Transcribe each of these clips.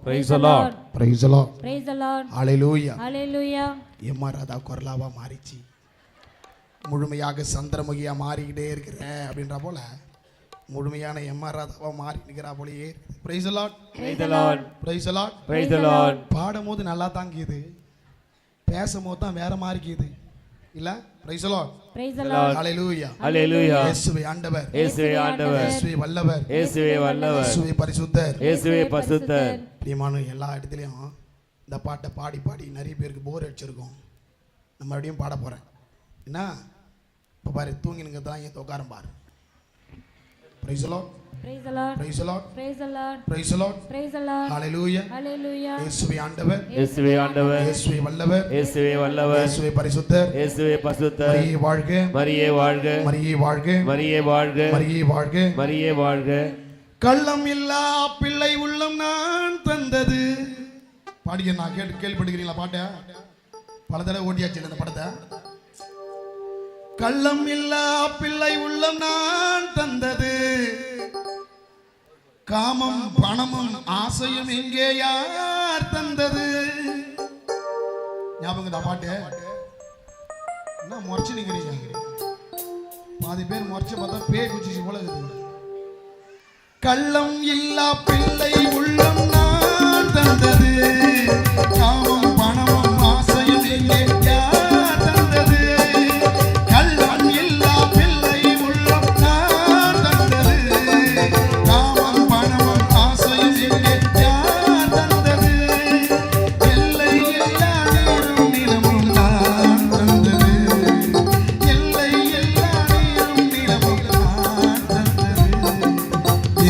Praise the Lord. Praise the Lord. Praise the Lord. Hallelujah. Hallelujah. எம்மாராதா கொரலாவா மாறிச்சு, முழுமையாக சந்திரமுகியா மாறிக்கிட்டே இருக்கிறேன் அப்படின்ற போல முழுமையான எம்மாராதாவா மாறி நிற்கிறா போலயே. Praise the Lord. Praise the Lord. Praise the Lord. Praise the Lord. பாடும்போது நல்லா தாங்கியது, பேசும்போது தான் வேற மாறிக்கிது இல்ல. Praise the Lord. Praise the Lord. Hallelujah. Hallelujah. இயேசுவே ஆண்டவர், இயேசுவே ஆண்டவர், இயேசுவே வல்லவர், இயேசுவே வல்லவர், இயேசுவே பரிசுத்தர், இயேசுவே பரிசுத்தர். பிரியமான எல்லா இடத்துலையும் இந்த பாட்டை பாடி பாடி நிறைய பேருக்கு போர் அடிச்சிருக்கோம். நம்ம மறுபடியும் பாட போகிறேன். என்ன இப்போ பாரு, தூங்கினுங்க தான் ஏன் உட்காரம் பாரு. Praise the Lord. Praise the Lord. Praise the Lord. Praise the Lord. Praise the Lord. Praise the Lord. Hallelujah. Hallelujah. இயேசுவே ஆண்டவர், இயேசுவே ஆண்டவர், இயேசுவே வல்லவர், இயேசுவே வல்லவர், இயேசுவே பரிசுத்தர், இயேசுவே பரிசுத்தர். மரியே வாழ்க, மரியே வாழ்க, மரியே வாழ்க, மரியே வாழ்க, மரியே வாழ்க. மரியே வாழ்க. கள்ளம் இல்லா பிள்ளை உள்ளம் நான் தந்தது. பாடிய நான் கேள்விப்படுகிறீங்களா பாட்ட? பல தடவை ஓட்டியாச்சு இந்த படத்தை. கள்ளம் இல்லா பிள்ளை உள்ளம் நான் தந்தது, காமம் பணமும் ஆசையும் எங்கே யார் தந்தது? ஞாபகம் தான் பாட்டு. என்ன முறைச்சு நிக்கிறீங்க? பாதி பேர் முறைச்சு பார்த்தா பேய் குச்சிச்சு போல இருக்குது. கள்ளம் இல்லா பிள்ளை உள்ளம் நான் தந்தது, காமம் பணமும் ஆசையும் எங்கே யார் தந்தது? கள்ளம் இல்லா பிள்ளை உள்ளம் நான் தந்தது, காமம் பணமும் ஆசையும் எங்கே யார் தந்தது? எல்லை எல்லா நீரும் நிலமும் நான் தந்தது, எல்லை எல்லா நீரும் நிலமும் நான் தந்தது.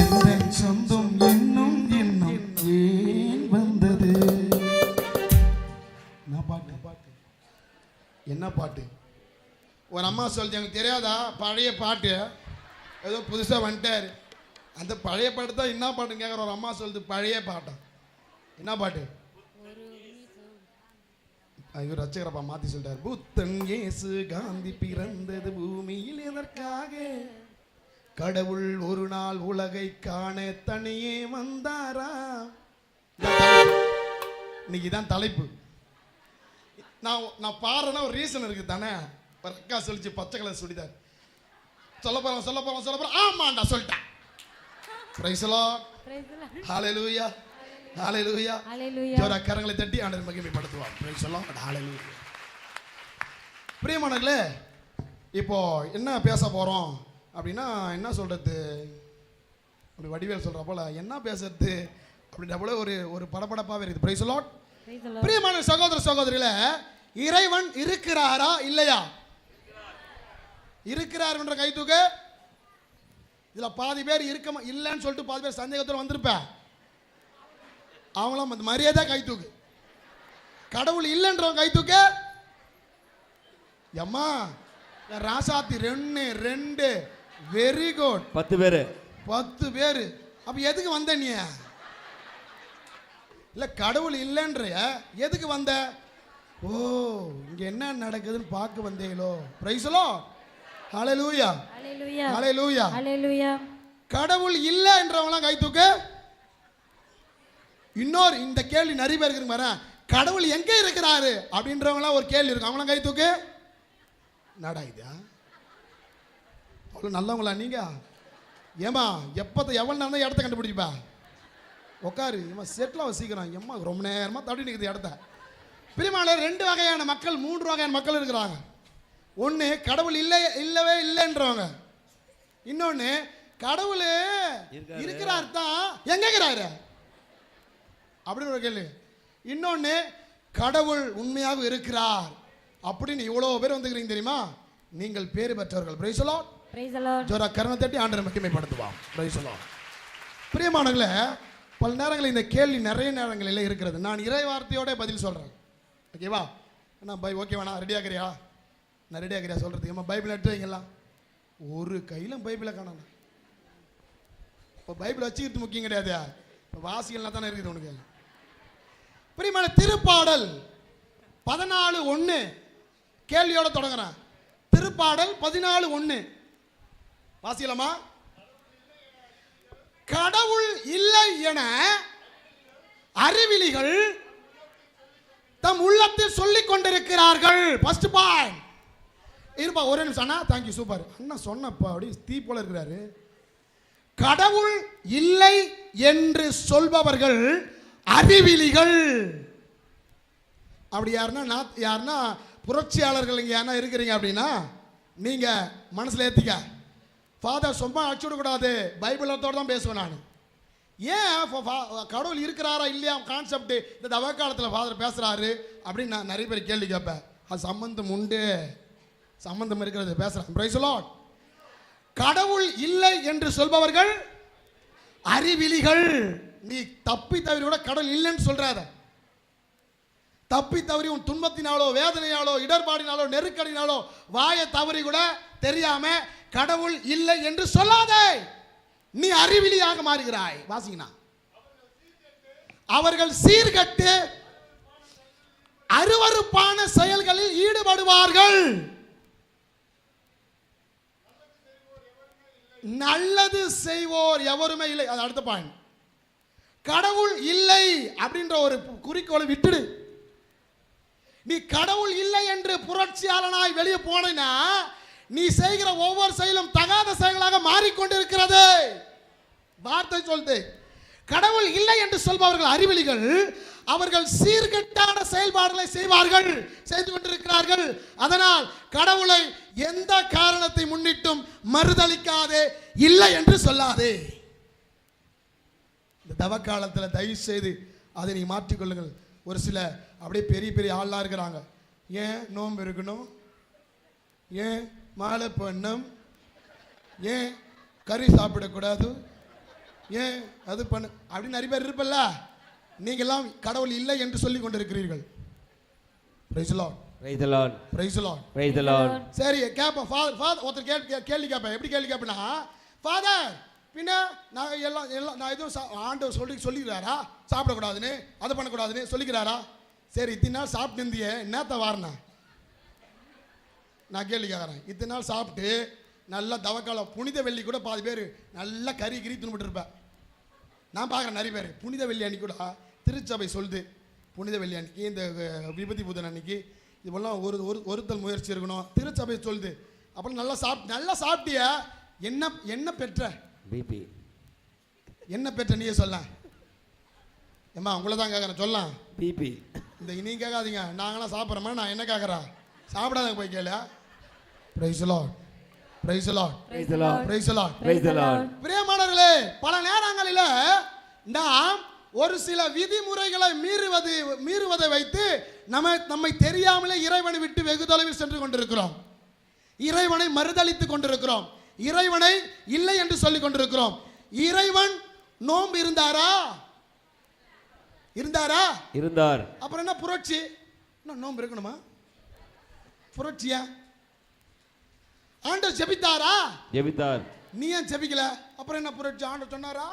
எந்த சொந்தம் இன்னும் இன்னும் ஏன் வந்தது? என்ன பாட்டு? ஒரு அம்மா சொல்லுது, எனக்கு தெரியாதா பழைய பாட்டு, ஏதோ புதுசாக வந்துட்டாரு. அந்த பழைய பாட்டு தான் என்ன பாட்டுன்னு கேட்குற ஒரு அம்மா சொல்லுது, பழைய பாட்டா? என்ன பாட்டு? இவர் ரச்சகரப்பா மாற்றி சொல்லிட்டார். புத்தன் இயேசு காந்தி பிறந்தது பூமியில் எதற்காக? கடவுள் ஒரு நாள் உலகை காண தனியே வந்தாரா? இன்னைக்கு தான் தலைப்பு. நான் பாடுறேன்னா ஒரு ரீசன் இருக்கு தானே. ஒரு அக்கா சொல்லிச்சு, பச்சை கலர் சுடிதார். சொல்ல போறேன் ஆமாண்டா சொல்லிட்டேன். Praise the Lord. Hallelujah. Hallelujah. Hallelujah. ஜோரா கரங்களை தட்டி ஆண்டவரை மகிமைப்படுத்துவோம். Praise the Lord. ஹalleluya. பிரியமானவர்களே, இப்போ என்ன பேச போறோம் அப்படின்னா, என்ன சொல்றது, அப்படி வடிவேல் சொல்ற போல என்ன பேசுறது அப்படின்ற போல ஒரு படபடப்பாவே இருக்குது. Price the Lord. பிரியமான சகோதர சகோதரிகளே, இறைவன் இருக்கிறாரா இல்லையா? இருக்கிறார் என்ற கை தூக்கு. இதுல பாதி பேர் இருக்க இல்லைன்னு சொல்லிட்டு பாதி பேர் சந்தேகத்தில் வந்திருப்பேன். அவங்களாம் மரியாதை கை தூக்கு. கடவுள் இல்லைன்றவங்க கை தூக்கு. எம்மா ராசாத்தி 2 வெரி குட். 10 பேரு. 10 பேரு. அப்ப எதுக்கு வந்த நீ? இல்ல கடவுள் இல்லைன்ற எதுக்கு வந்த? ஓ, இங்க என்ன நடக்குதுன்னு பார்க்க வந்தீங்களோ? Price the Lord. Hallelujah. Hallelujah. Hallelujah. Hallelujah. கடவுள் இல்லைன்றவங்க கை தூக்கு. இன்னொரு இந்த கேள்வி நிறைய பேருக்கு இருக்கு பாரு. கடவுள் எங்க இருக்கிறாரு அப்படின்றவங்க ஒரு கேள்வி இருக்கு. அவங்களாம் கை தூக்கு. நடா இது அவ்வளோ நல்லவங்களா நீங்க? ஏமா எவ்வளோ நேரம் தான் இடத்த கண்டுபிடிப்பா? உட்காரு ஏமா, செட்டில் வசிக்கிறான் எம்மா, ரொம்ப நேரமாக தடி நிற்குது இடத்த. பிரியமான 2 வகையான மக்கள் 3 வகையான மக்கள் இருக்கிறாங்க. ஒன்று கடவுள் இல்லவே இல்லைன்றவங்க. இன்னொன்று கடவுள் இருக்கிறார் தான் எங்க இருக்கிறாரு அப்படின்னு ஒரு கேள்வி. இன்னொன்று கடவுள் உண்மையாக இருக்கிறார் அப்படின்னு இவ்வளோ பேர் வந்துக்கிறீங்க தெரியுமா? நீங்கள் பேறு பெற்றவர்கள். Praise the Lord. Praise the Lord. ஜோரா கரனை தட்டி ஆண்டவரை மகிமைப்படுத்துவோம். Praise the Lord. பிரியமானவர்களே, பல நேரங்களில் இந்த கேள்வி நிறைய நேரங்களில் இருக்கிறது. நான் இறை வார்த்தையோட பதில் சொல்கிறேன். ஓகேவா? அண்ணா ஓகேவா? நான் ரெடியாகிறியா? நான் ரெடியாகிறியா சொல்கிறதுக்கு? ஏமா பைபிள் எடுத்து வைங்கலாம். ஒரு கையிலும் பைபிளை காணணும். இப்போ பைபிள் வச்சுக்கிட்டு முக்கியம் கிடையாது, இப்போ வாசிகள்லாம் தானே இருக்குது உனக்கு. பிரியமான திருப்பாடல் 14:1 கேள்வியோட தொடங்குறேன். திருப்பாடல் 14:1 வாசிக்கலாமா? கடவுள் இல்லை என அறிவிலிகள் தம் உள்ளத்தில் சொல்லிக் கொண்டிருக்கிறார்கள். First point. இருப்பா ஒரே நிமிஷம் அண்ணா. தேங்க்யூ சூப்பர் அண்ணா சொன்னப்பா அப்படி தீ போல இருக்கிறாரு. கடவுள் இல்லை என்று சொல்பவர்கள் அறிவிலிகள். அப்படி யாருன்னா புரட்சியாளர்கள் இங்கே யாருன்னா இருக்கிறீங்க அப்படின்னா நீங்க மனசுல ஏத்திக்க. ஃபாதர் சும்மா அடிச்சுடக்கூடாது, பைபிள் அர்த்தத்தோடு தான் பேசுவேன் நான். ஏன் கடவுள் இருக்கிறாரா இல்லையா கான்செப்ட் இந்த தவக்காலத்தில் ஃபாதர் பேசுறாரு அப்படின்னு நான் நிறைய பேர் கேள்வி கேட்பேன். அது சம்பந்தம் உண்டு, சம்பந்தம் இருக்கிறது பேசுறேன். Price the Lord. கடவுள் இல்லை என்று சொல்பவர்கள் அறிவிலிகள். நீ தப்பி தவறி கூட கடவுள் இல்லைன்னு சொல்றாத. தப்பி தவறி உன் துன்பத்தினாலோ வேதனையாலோ இடர்பாடினாலோ நெருக்கடினாலோ வாயை தவறி கூட தெரியாம கடவுள் இல்லை என்று சொல்லாதே. நீ அறிவிலியாக மாறுகிறாய். வாசிங்கனா, அவர்கள் சீர்கட்டு அருவருப்பான செயல்களில் ஈடுபடுவார்கள். நல்லது செய்வோர் எவருமே இல்லை. அது அடுத்த பாயிண்ட். கடவுள் இல்லை அப்படின்ற ஒரு குறிக்கோளை விட்டுடு. நீ கடவுள் இல்லை என்று புரட்சியாளனாய் வெளியே போனா நீ செய்கிற ஒவ்வொரு செயலும் தகாத செயலாக மாறிக்கொண்டிருக்கிறது. வார்த்தை சொல்லுது. கடவுள் இல்லை என்று சொல்பவர்கள் அறிவிலிகள். அவர்கள் சீர்கெட்டான செயல்பாடுகளை செய்வார்கள், செய்து கொண்டிருக்கிறார்கள். அதனால் கடவுளை எந்த காரணத்தை முன்னிட்டும் மறுதளிக்காதே, இல்லை என்று சொல்லாதே. இந்த தவக்காலத்தில் தயவு செய்து அதை நீ மாற்றிக்கொள்ளுங்கள். ஒரு சில அப்படியே பெரிய பெரிய ஆள்லாம் இருக்கிறாங்க. ஏன் நோன்பு இருக்கணும், ஏன் மாலை பண்ணணும், ஏன் கறி சாப்பிடக்கூடாது, ஏன் அது பண்ண அப்படின்னு நிறைய பேர் இருப்பல்ல. நீங்கெல்லாம் கடவுள் இல்லை என்று சொல்லிக் கொண்டிருக்கிறீர்கள். Price the Lord. Praise the Lord. Praise the Lord. Praise the Lord. சரி கேட்பேன். ஃபாதர் ஒருத்தர் கேள்வி கேட்பேன். எப்படி கேள்வி கேட்பேன்னா, ஃபாதர் பின்ன நான் எல்லாம் நான் எதுவும் ஆண்டவர் சொல்லிக்கிறாரா சாப்பிடக்கூடாதுன்னு, அதை பண்ணக்கூடாதுன்னு சொல்லிக்கிறாரா? சரி இத்தனை நாள் சாப்பிட்டு இருந்தியே என்னத்த வாரணா? நான் கேள்வி கேட்குறேன். இத்தனை நாள் சாப்பிட்டு நல்லா தவக்காலம் புனித வெள்ளி கூட பாதி பேர் நல்லா கறி தின்னுபிட்டு இருப்பேன். நான் பார்க்குறேன் நிறைய பேர் புனித வெள்ளி அன்னைக்கு கூட திருச்சபை சொல்லுது, புனித வெள்ளி அன்னைக்கு இந்த விபதி புதன் அன்னைக்கு இதுபோலாம் ஒருத்தல் முயற்சி இருக்கணும் திருச்சபை சொல்லுது. அப்புறம் நல்லா சாப்பிட்டிய என்ன பெற்ற பிபி என்ன பெற்ற நீயே சொல்ல. ஏம்மா உங்களை தான் கேட்குறேன் சொல்லலாம். பிபி இந்த நீ கேட்காதீங்க, நாங்களாம் சாப்பிட்றோமா? நான் என்ன கேட்குறேன்? சாப்பிடாத போய் கேளு. Price the Lord. Praise the Lord. Praise the Lord. Praise the Lord. Praise the Lord. பிரியமானவர்களே, பல நேரங்களில் நாம் ஒரு சில விதிமுறைகளை மீறுவதை வைத்து நம்மை தெரியாமலே இறைவனை விட்டு வெகு தொலைவில் சென்று கொண்டிருக்கிறோம். இறைவனை மறுதளித்துக் கொண்டிருக்கிறோம். இறைவனை இல்லை என்று சொல்லிக் கொண்டிருக்கிறோம். இறைவன் நோன்பு இருந்தாரா? இருந்தார். அப்புறம் என்ன புரட்சி? நோன்பு இருக்கணுமா? புரட்சியா? ஆண்டவர் ஜெபித்தாரா? ஜெபித்தார். நீ ஏன் ஜெபிக்கல? அப்புறம் என்ன புரட்சி? ஆண்டவர் சொன்னாரா?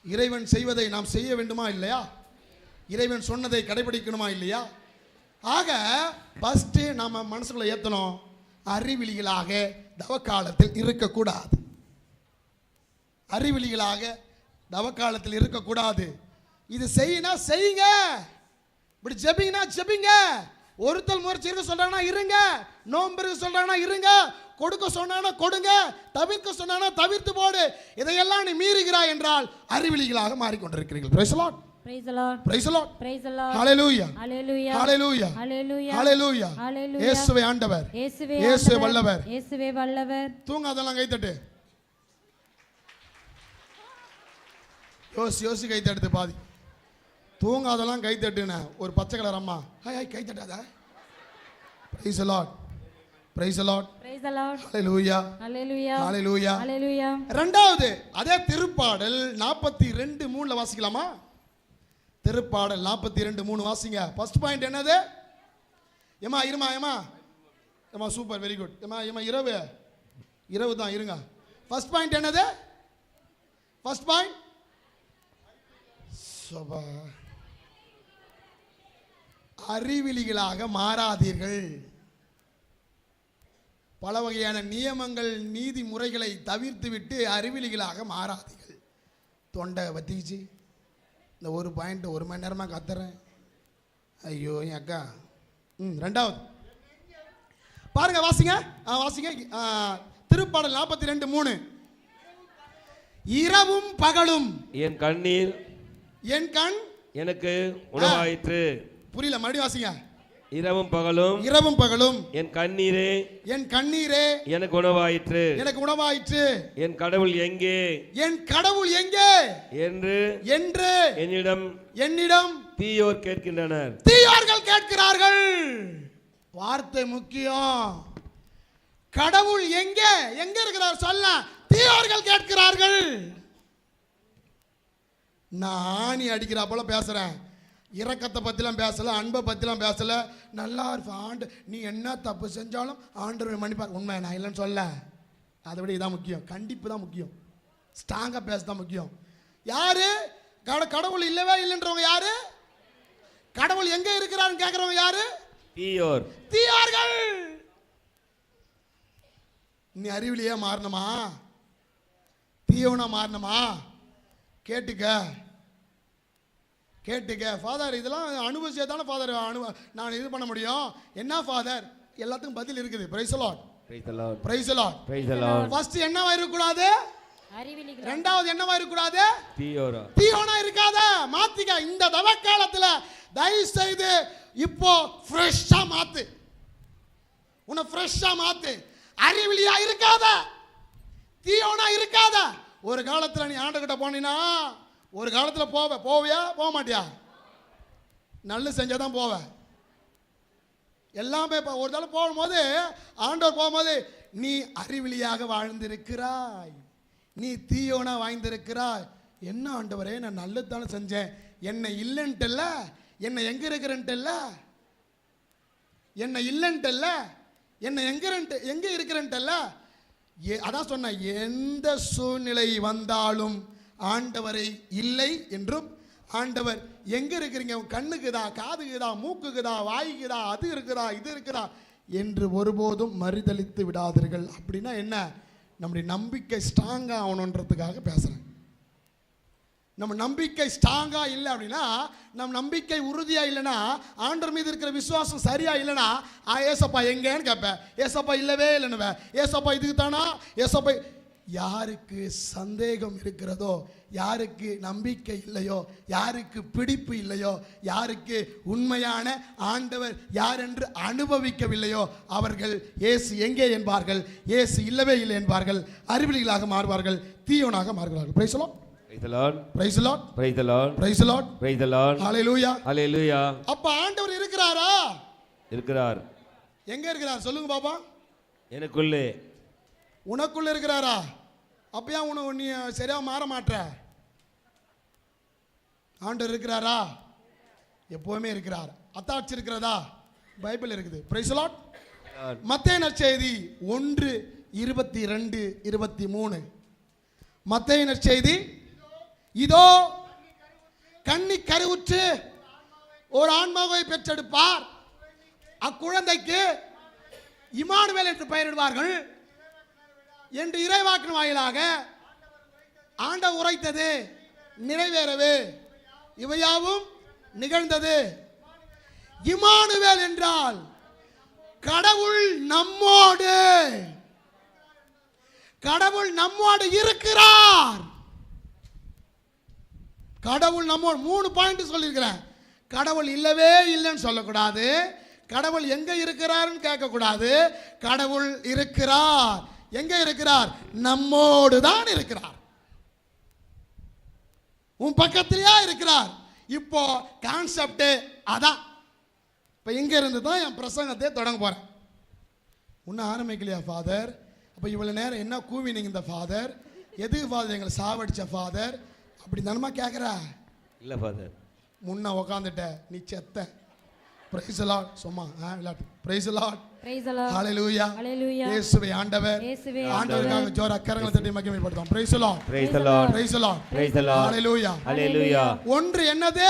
இறைவன் செய்வதை நாம் செய்ய வேண்டுமா இல்லையா? இறைவன் சொன்னதை கடைபிடிக்கணுமா இல்லையா? ஆக ஃபர்ஸ்ட் நாம மனசுக்குள்ள ஏத்தணும், அறிவிலிகளாக தவக்காலத்தில் இருக்கக்கூடாது. அறிவிலிகளாக தவக்காலத்தில் இருக்கக்கூடாது. இது செய்யுங்க, இப்படி ஜெபிங்க. ஒருத்தல் முயற்சி இருக்க சொல்றாங்கன்னா இருங்க, நோன்பு இருக்க சொல்றாங்கன்னா இருங்க, கொடுக்க சொன்னானா கொடுங்க, தவிர்க்க சொன்னானா தவிர்த்து போடு. இதையெல்லாம் நீ மீறுகிறாய் என்றால் அறிவிலிகளாக மாறிக்கொண்டிருக்கிறீர்கள். Praise the Lord. Praise the Lord. Praise the Lord. Praise the Lord. Hallelujah. Hallelujah. Hallelujah. Hallelujah. Hallelujah. Hallelujah. இயேசுவே ஆண்டவர். இயேசுவே வல்லவர். இயேசுவே வல்லவர். தூங்காதெல்லாம் கை தட்டு. யோசி கை தட்டு பாதி. தூங்காதெல்லாம் கை தட்டுன ஒரு பச்சை கலர் அம்மா ஹாய் கை தட்டாத. Praise the Lord. Praise the Lord. Praise the Lord. Hallelujah. Hallelujah. Hallelujah. Hallelujah. இரண்டாவது அதே திருப்பாடல் 42:3 வாசிக்கலாமா? திருப்பாடல் 42:3 வாசிங்க. ஃபர்ஸ்ட் பாயிண்ட் என்னது? ஏமா சூப்பர் வெரி குட். ஏமா இரவு தான் இருங்க. ஃபர்ஸ்ட் பாயிண்ட் என்னது? ஃபர்ஸ்ட் பாயிண்ட் அறிவிலிகளாக மாறாதீர்கள். பல வகையான நியமங்கள் நீதி முறைகளை தவிர்த்து விட்டு அறிவிலிகளாக மாறாதீர்கள். தொண்டை வத்திச்சு இந்த ஒரு பாயிண்ட் 1 மணி நேரமாக கத்துறேன். ஐயோ என் அக்கா. ரெண்டாவது பாருங்க, வாசிங்க. வாசிங்க. திருப்பாடல் 42:3. இரவும் பகலும் என் கண்ணீர் என் கண் எனக்கு உணவாயிற்று. புரியல, மறுபடியும் வாசிங்க. இரவும் பகலும் இரவும் பகலும் என் கண்ணீரே என் கண்ணீரே எனக்கு உணவாயிற்று. எனக்கு உணவாயிற்று. என் கடவுள் எங்கே, என் கடவுள் எங்கே என்று என்று என்னிடம் தீயோர் கேட்கின்றனர். தீயோர்கள் கேட்கிறார்கள். வார்த்தை முக்கியம். கடவுள் எங்கே, எங்க இருக்கிறார் சொல்ல தீயோர்கள் கேட்கிறார்கள். நான் ஆணி அடிக்கிறா போல பேசுறேன். இரக்கத்தை பற்றிலாம் பேசலை, அன்பை பற்றிலாம் பேசலை. நல்லா இருப்ப நீ என்ன தப்பு செஞ்சாலும் ஆண்டவர் மன்னிப்பார். உண்மை, நான் இல்லைன்னு சொல்ல. அதை விட இதான் முக்கியம். கண்டிப்பு தான் முக்கியம். ஸ்ட்ராங்காக பேச தான் முக்கியம். யாரு கடவுள் இல்லவே இல்லைன்றவங்க யாரு? கடவுள் எங்கே இருக்கிறாருன்னு கேட்குறவங்க யாரு? தீயோர்கள். நீ அறிவிலியே மாறணுமா, தீயோனா மாறணுமா? கேட்டுக்க ஃபாதர். இதெல்லாம் அனுபவிச்சே தானே ஃபாதர் நான் இது பண்ண முடியும். என்ன ஃபாதர்? எல்லாத்துக்கும் பதில் இருக்குது. Price the Lord. Praise the Lord. First என்னவா இருக்கக்கூடாது? அறிவிலிகள். ரெண்டாவது என்னவா இருக்கக்கூடாது? தீயோனா இருக்காத. மாத்திக்க. இந்த தவக்காலத்துல தயவு செய்து இப்போ ஃப்ரெஷ்ஷா மாத்து. உன்னை ஃப்ரெஷ்ஷா மாத்து. அறிவிலியா இருக்காத, தீயோனா இருக்காத. ஒரு காலத்துல நீ ஆண்டகிட்ட போனீன்னா ஒரு காலத்துல போவியா போக மாட்டியா? நல்ல செஞ்சாதான் போவ. எல்லாமே ஒரு தடவை போகும்போது ஆண்டவர் போகும்போது நீ அறிவிலியாக வாழ்ந்திருக்கிறாய், நீ தீயோனா வாழ்ந்திருக்கிறாய். என்ன ஆண்டவரே, நான் நல்லது தானே செஞ்சேன், என்னை இல்லைன்ட்டுல்ல, என்னை எங்க இருக்கிறன்ட்டுல்ல, என்னை இல்லைன்ட்டுல்ல, என்னை எங்க இருக்கிறன்ட்டுல்ல. அதான் சொன்ன, எந்த சூழ்நிலை வந்தாலும் ஆண்டவரை இல்லை என்றும், ஆண்டவர் எங்க இருக்கிறீங்க, கண்ணுக்குதா, காதுக்குதா, மூக்குக்குதா, வாய்க்குதா, அது இருக்குதா, இது இருக்குதா என்று ஒருபோதும் மறுதளித்து விடாதீர்கள். அப்படின்னா என்ன? நம்முடைய நம்பிக்கை ஸ்ட்ராங்கா ஆகணுன்றதுக்காக பேசுறேன். நம்ம நம்பிக்கை ஸ்ட்ராங்கா இல்லை அப்படின்னா, நம்ம நம்பிக்கை உறுதியா இல்லைன்னா, ஆண்டவர் மீது இருக்கிற விசுவாசம் சரியா இல்லைன்னா, ஏசப்பா எங்கன்னு கேட்பேன். ஏசப்பா இல்லவே இல்லைன்னு. ஏசப்பா இதுக்கு தானா? ஏசப்பா. யாருக்கு சந்தேகம் இருக்கிறதோ, யாருக்கு நம்பிக்கை இல்லையோ, யாருக்கு பிடிப்பு இல்லையோ, யாருக்கு உண்மையான ஆண்டவர் யார் என்று அனுபவிக்கவில்லையோ, அவர்கள் இயேசு எங்கே என்பார்கள், இயேசு இல்லவே இல்லை என்பார்கள், அறிவிலிகளாக மாறுவார்கள், தீயோனாக மாறுவார்கள். Praise the Lord. Praise the Lord. Praise the Lord. Praise the Lord. Praise the Lord. Hallelujah. Hallelujah. அப்ப ஆண்டவர் இருக்கிறாரா? இருக்கிறார். எங்க இருக்கிறார் சொல்லுங்க பாப்பா. எனக்குள்ளே. உனக்குள்ள இருக்கிறாரா? அப்ப ஏன் நீ சரியா மாற மாட்ற? ஆண்டவர் இருக்கிறாரா? எப்பவுமே இருக்கிறார். அத்தாட்சி இருக்கிறதா? பைபிள் இருக்குது. Praise the Lord. மத்தேயு நற்செய்தி 1:22-23. மத்தேயு நற்செய்தி, இதோ கன்னி கருவுற்று ஒரு ஆன்மாவை பெற்றெடுப்பார், அக்குழந்தைக்கு இம்மானுவேல் என்று பெயரிடுவார்கள் என்று இறைவாக்கின் வாயிலாக ஆண்டவர் உரைத்தது நிறைவேறவே இவையாவும் நிகழ்ந்தது. இம்மானுவேல் என்றால் கடவுள் நம்மோடு, கடவுள் நம்மோடு இருக்கிறார். கடவுள் நம்மோடு 3 பாயிண்ட் சொல்லியிருக்கிறேன். கடவுள் இல்லவே இல்லைன்னு சொல்லக்கூடாது, கடவுள் எங்க இருக்கிறார்னு கேட்கக்கூடாது. கடவுள் இருக்கிறார். எங்க இருக்கிறார்? நம்மோடு தான் இருக்கிறார். உன் பக்கத்திலேயே இருக்கிறார். இப்போ கான்செப்ட் அதான். இப்போ இங்க இருந்து தான் என் பிரசங்கத்தை தொடங்க போறேன். ஒன்னும் ஆரம்பிக்கலையா ஃபாதர்? அப்போ இவ்வளவு நேரம் என்ன கூவினீங்க இந்த ஃபாதர்? எதுக்கு ஃபாதர் எங்களை சாவடிச்ச ஃபாதர்? அப்படி தானமா கேட்குறா? இல்லை ஃபாதர், முன்ன உக்காந்துட்ட நீ செத்த. Praise the Lord. சும்மா விளையாட்டு. Praise the Lord. Praise the Lord. Hallelujah. Hallelujah. இயேசுவே ஆண்டவர். இயேசுவே ஆண்டவருக்காக ஜோர கரங்களை தட்டி மகிமைப்படுத்துவோம். Praise the Lord. Praise the Lord. Praise the Lord. Praise the Lord. Hallelujah. Hallelujah. ஒன்று என்னது?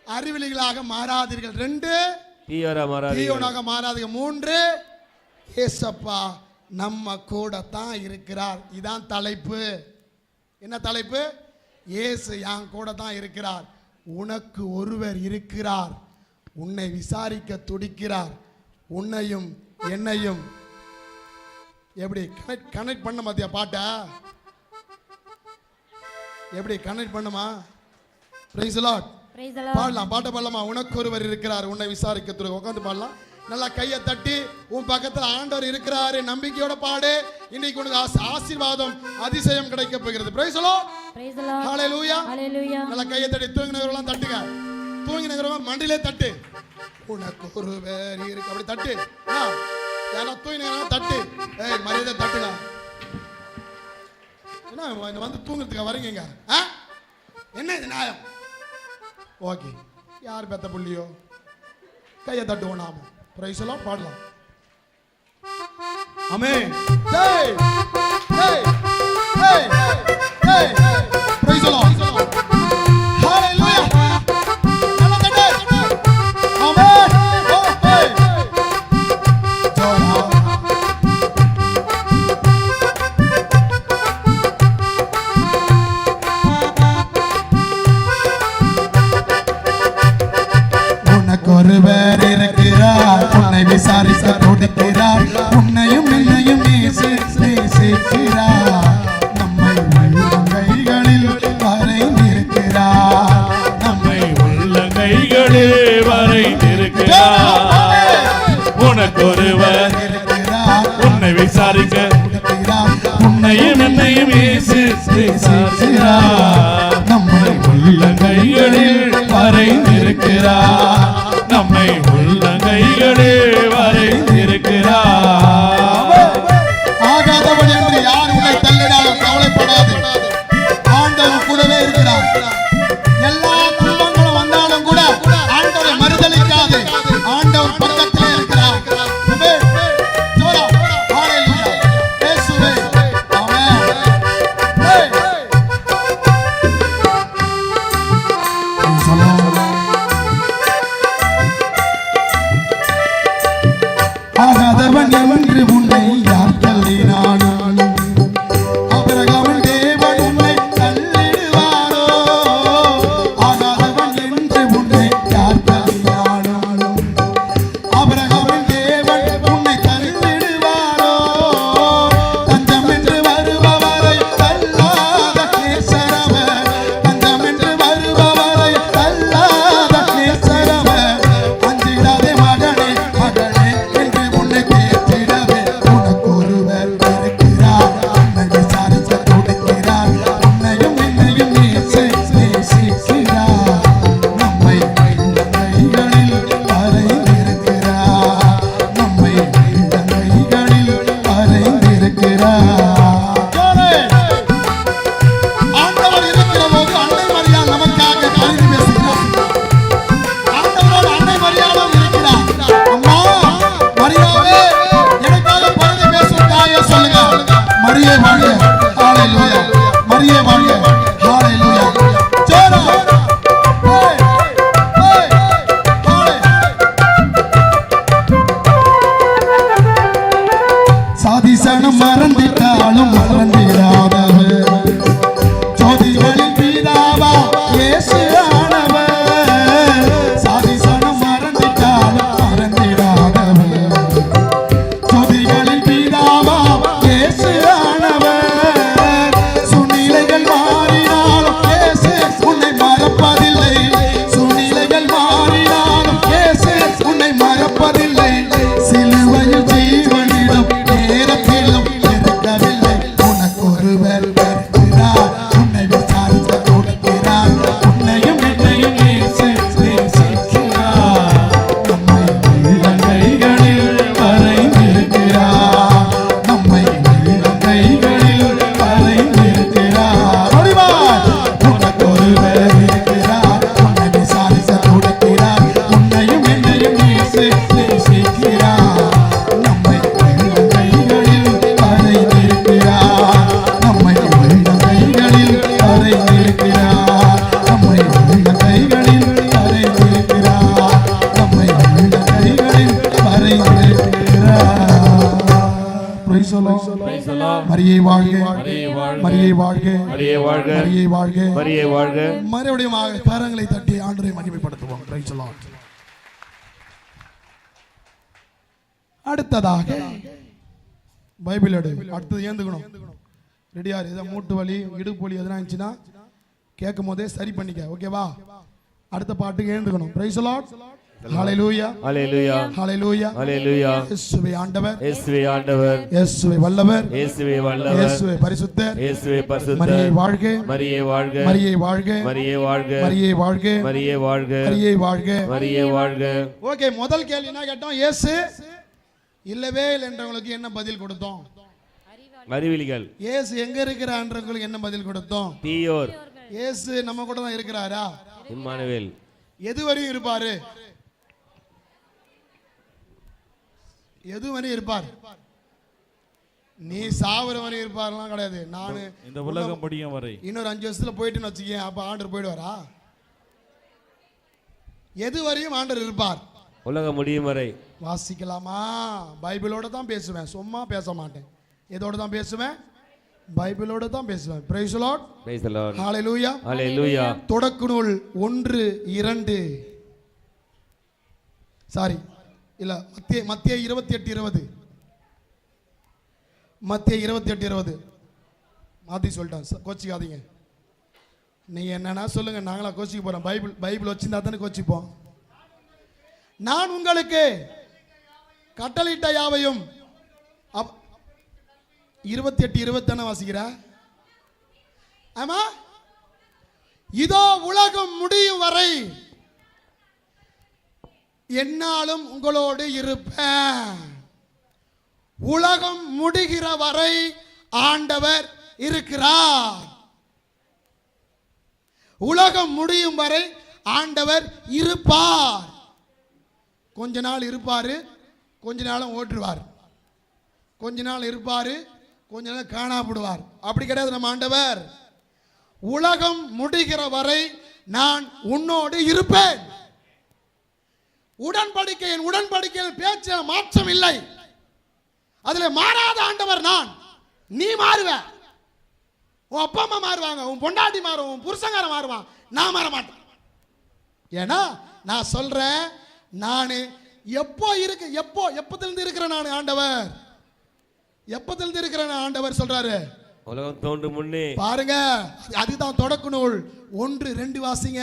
அறிவிலிகளாக மாறாதீர்கள். 2 தீயோனாக மாறாதீர்கள். 3 ஏசப்பா நம்ம கூட தான் இருக்கிறார். இதான் தலைப்பு. என்ன தலைப்பு? இயேசு என் கூட தான் இருக்கிறார். உனக்கு ஒருவர் இருக்கிறார், உன்னை விசாரிக்க துடிக்கிறார். உன்னையும் என்னையும் எப்படி கனெக்ட் பண்ண மாத்தியா பாட்டா? எப்படி கனெக்ட் பண்ணுமா? Price the Lord. Praise the Lord. பாடலாம், பாட்ட பாடலாமா? உனக்கு ஒருவர் இருக்கிறார், உன்னை விசாரிக்க துடிக்கிறார். உட்காந்து பாடலாம். நல்லா கையை தட்டி உன் பக்கத்துல ஆண்டவர் இருக்கிறாரு நம்பிக்கையோட பாடு. இன்னைக்கு உனக்கு ஆசீர்வாதம் அதிசயம் கிடைக்க போகிறது. Price the Lord. Praise the Lord. Hallelujah. Hallelujah. நல்லா கையை தட்டி தூங்கினவரெல்லாம் தட்டுங்க. தூங்கினவங்க மண்டிலே தட்டு. உனக்கு ஒருவர் இருக்கு அப்படி தட்டு. யாரா தூங்கினவங்க தட்டு. ஏய் மரியாதை தட்டுங்க. என்ன வந்து தூங்குறதுக்கு வரீங்க? என்ன இது நியாயம்? ஓகே, யார் பெத்த புள்ளியோ கையை தட்டுவோம் நாம. Praise the Lord. பாடலாம். ஆமென். ஜெய் ஜெய் ஜெய் ஜெய். Praise the Lord. ஹalleluya. நல்லா தட்டு. ஆமென். ஓகே. ஜோரா. ஒருவர் இருக்கிறார், உன்னை விசாரிக்க துடிக்கிறார். உன்னையும் என்னையும் நேசிக்கிறார். நம்மை உள்ளங்கைகளில் வரைந்திருக்கிறார். நம்மை உள்ளங்கைகளில் வரைந்திருக்கிறார். உனக்கொருவர் இருக்கிறார், உன்னை விசாரிக்க துடிக்கிறார். உன்னையும் என்னையும் நேசிக்கிறார். நம்மை உள்ளங்கைகளில் வரைந்திருக்கிறார். நம்மை உள்ளங்கைகளில் வரைந்திருக்கிறார். மரியே வாழ்க மரியே வாழ்க மரியே வாழ்க மறுபடியும் கரங்களை தட்டி ஆண்டவரை மகிமைப்படுத்துவோம். Praise the Lord. அடுத்ததாக பைபிள் எடு. அடுத்தது ஏந்துக்கணும். ரெடியா? ஏதோ மூட்டு வலி இடுப்பு வலி எதுனா இருந்துச்சுன்னா கேட்கும் போதே சரி பண்ணிக்க. ஓகேவா? அடுத்த பாட்டுக்கு ஏந்துக்கணும். Praise the Lord. Hallelujah hallelujah hallelujah hallelujah. இயேசுவே ஆண்டவர், இயேசுவே ஆண்டவர், இயேசுவே வல்லவர், இயேசுவே வல்லவர், இயேசுவே பரிசுத்தர், இயேசுவே பரிசுத்தர். மரியே வாழ்க மரியே வாழ்க மரியே வாழ்க மரியே வாழ்க மரியே வாழ்க மரியே வாழ்க மரியே வாழ்க மரியே வாழ்க. ஓகே, முதல் கேள்வி என்ன கேட்டோம்? இயேசு இல்லவே இல்லை என்றவங்களுக்கு என்ன பதில் கொடுத்தோம்? அறிவிலிகள். இயேசு எங்க இருக்கிறான்றவங்களுக்கு என்ன பதில் கொடுத்தோம்? தீயோர். இயேசு நம்ம கூட தான் இருக்கிறாரா? இம்மானுவேல். எது வரையும் இருப்பாரு? எது வரையும் இருப்பார்? நீ சாவர வரையும் இருப்பார்லாம் கிடையாது. நான் இந்த உலகம் முடியும் வரை இன்னொரு 5 வருஷத்துல போயிட்டுன்னு வச்சுக்கேன், அப்ப ஆண்டர் போயிடுவாரா? எது வரையும் ஆண்டர் இருப்பார்? உலகம் முடியும் வரை. வாசிக்கலாமா? பைபிளோட தான் பேசுவேன், சும்மா பேச மாட்டேன். எதோட தான் பேசுவேன்? பைபிளோட தான் பேசுவேன். Praise the Lord. Praise the Lord. Hallelujah. Hallelujah. தொடக்க நூல் 1:2 சாரி இல்ல மத்திய 28:20 மத்திய 28:20 மாத்தி சொல்லிட்டேன், கோச்சிக்காதீங்க. நீங்க என்னன்னா சொல்லுங்க, நாங்களா கோச்சிக்க போறோம்? பைபிள் வச்சிருந்தா தானே கோச்சிப்போம். நான் உங்களுக்கு கட்டளையிட்ட யாவையும் 28:20 தானே வாசிக்கிற? ஆமா. இதோ உலகம் முடியும் வரை என்னாலும் உங்களோடு இருப்பேன். உலகம் முடிகிற வரை ஆண்டவர் இருக்கிறார். உலகம் முடியும் வரை ஆண்டவர் இருப்பார். கொஞ்ச நாள் இருப்பாரு, கொஞ்ச நாளும் ஓட்டுருவார். கொஞ்ச நாள் இருப்பாரு, கொஞ்ச நாள் காணாப்படுவார். அப்படி கிடையாது நம்ம ஆண்டவர். உலகம் முடிகிற வரை நான் உன்னோடு இருப்பேன். உடன்படிக்கையில் பேச்சில் மாற்றம் இல்லை. அதில் மாறாத ஆண்டவர் நான். நீ மாறுவ, உன் அப்பா அம்மா மாறுவாங்க, உன் பொண்டாட்டி மாறும், உன் புருஷங்கார மாறுவான், நான் மாற மாட்டேன். ஏன்னா நான் சொல்றேன், நான் எப்பத்திலிருந்து இருக்கிறேன்? நான் ஆண்டவர் எப்பத்திலிருந்து இருக்கிறேன்? ஆண்டவர் சொல்றாரு உலகம் தோன்றும் முன்னே. பாருங்க, அதுதான் தொடக்க நூல் 1:2 வாசிங்க.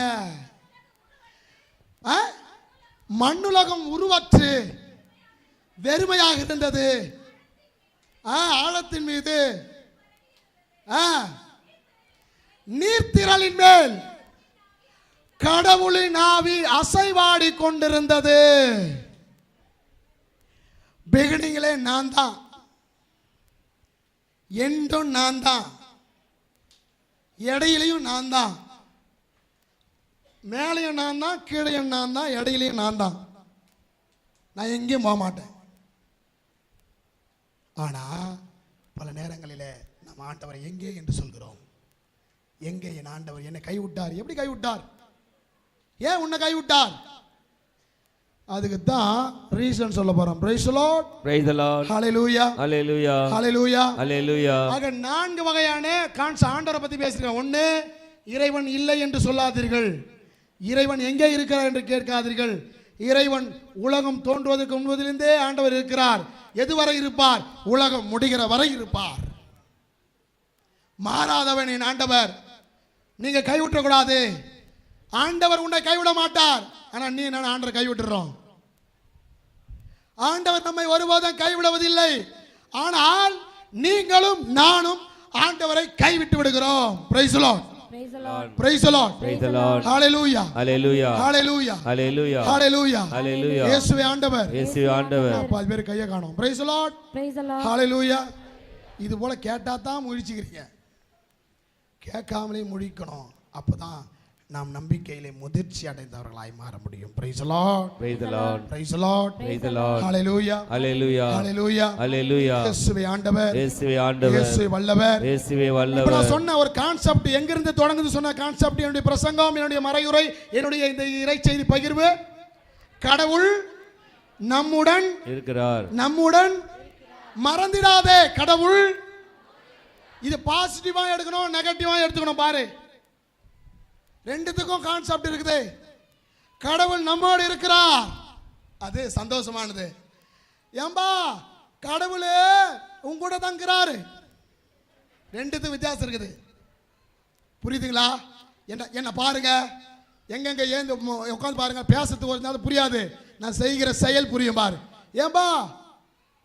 மண்ணுலகம் உருவற்று வெறுமையாக இருந்தது. ஆழத்தின் மீது நீர்த்திரளின் மேல் கடவுளின் ஆவி அசைவாடி கொண்டிருந்தது. பிகினிங்லே நான் தான், என்றும் நான் தான், இடையிலையும் நான் தான், மேலையும் நான் தான், கீழையும் நான் தான், இடையிலையும் நான் தான். நான் எங்கேயும் போக மாட்டேன். ஆனா பல நேரங்களில் நம்ம ஆண்டவர் எங்கே என்று சொல்கிறோம். எங்கே என் ஆண்டவர் என்னை கைவிட்டார்? எப்படி கைவிட்டார்? ஏன் உன்னை கைவிட்டார்? அதுக்கு தான் ரீசன் சொல்ல போறோம். Praise the Lord. Praise the Lord. Hallelujah. Hallelujah. Hallelujah. Hallelujah. ஆக 4 வகையான ஆண்டவரை பத்தி பேசுறேன். 1, இறைவன் இல்லை என்று சொல்லாதீர்கள். இறைவன் எங்கே இருக்கிறார் என்று கேட்காதீர்கள். இறைவன் உலகம் தோன்றுவதற்கு முன்பதிலிருந்தே ஆண்டவர் இருக்கிறார். எதுவரை இருப்பார்? உலகம் முடிகிற வரை இருப்பார். மாறாதவன் என் ஆண்டவர். நீங்க கைவிட்ட கூடாது. ஆண்டவர் உன்னை கைவிட மாட்டார். ஆனா நீ நான் ஆண்டவர் கைவிட்டுறோம். ஆண்டவர் நம்மை ஒருபோதும் கைவிடுவதில்லை. ஆனால் நீங்களும் நானும் ஆண்டவரை கைவிட்டு விடுகிறோம். Praise the Lord. Praise the Lord. Praise the Lord. Praise the Lord. Hallelujah. Hallelujah. Hallelujah. Hallelujah. Hallelujah. Hallelujah. இயேசுவே ஆண்டவர். இயேசுவே ஆண்டவர். 10 பேர் கையை காணோம். Praise the Lord. Praise the Lord. Hallelujah. இது போல கேட்டா தான் முழிச்சுக்கிறீங்க. கேட்காமலே முழிக்கணும். அப்பதான் நாம் நம்பிக்கையிலே முதிர்ச்சி அடைந்தவர்களாய் மாற முடியும். Praise the Lord. Praise the Lord. Praise the Lord. Praise the Lord. Hallelujah. Hallelujah. Hallelujah. Hallelujah. இயேசுவே ஆண்டவர். இயேசுவே ஆண்டவர். இயேசுவே வல்லவர். இயேசுவே இப்ப வல்லவர். நான் சொன்ன ஒரு கான்செப்ட் எங்க இருந்து தொடங்குது சொன்ன கான்செப்ட், என்னுடைய பிரசங்கம், என்னுடைய மறையுரை, என்னுடைய இந்த இறைச்செய்தி பகிர்வு, கடவுள் நம்முடன் இருக்கிறார். நம்முடன் மறந்திடாதே. கடவுள் இது பாசிட்டிவா எடுக்கணும், நெகட்டிவா எடுத்துக்கணும். பாரு, ரெண்டுத்துக்கும் கான்செப்ட் இருக்குது. கடவுள் நம்மோடு இருக்கிறார், அது சந்தோஷமானது. ஏம்பா கடவுளே உங்கூட தங்குறாரு, ரெண்டுத்துக்கும் வித்தியாசம் இருக்குது. புரியுதுங்களா? என்ன பாருங்க, எங்கெங்க ஏந்து உட்காந்து பாருங்க. பேசுறதுக்கு ஒரு நாள் புரியாது, நான் செய்கிற செயல் புரியும். பாரு, ஏம்பா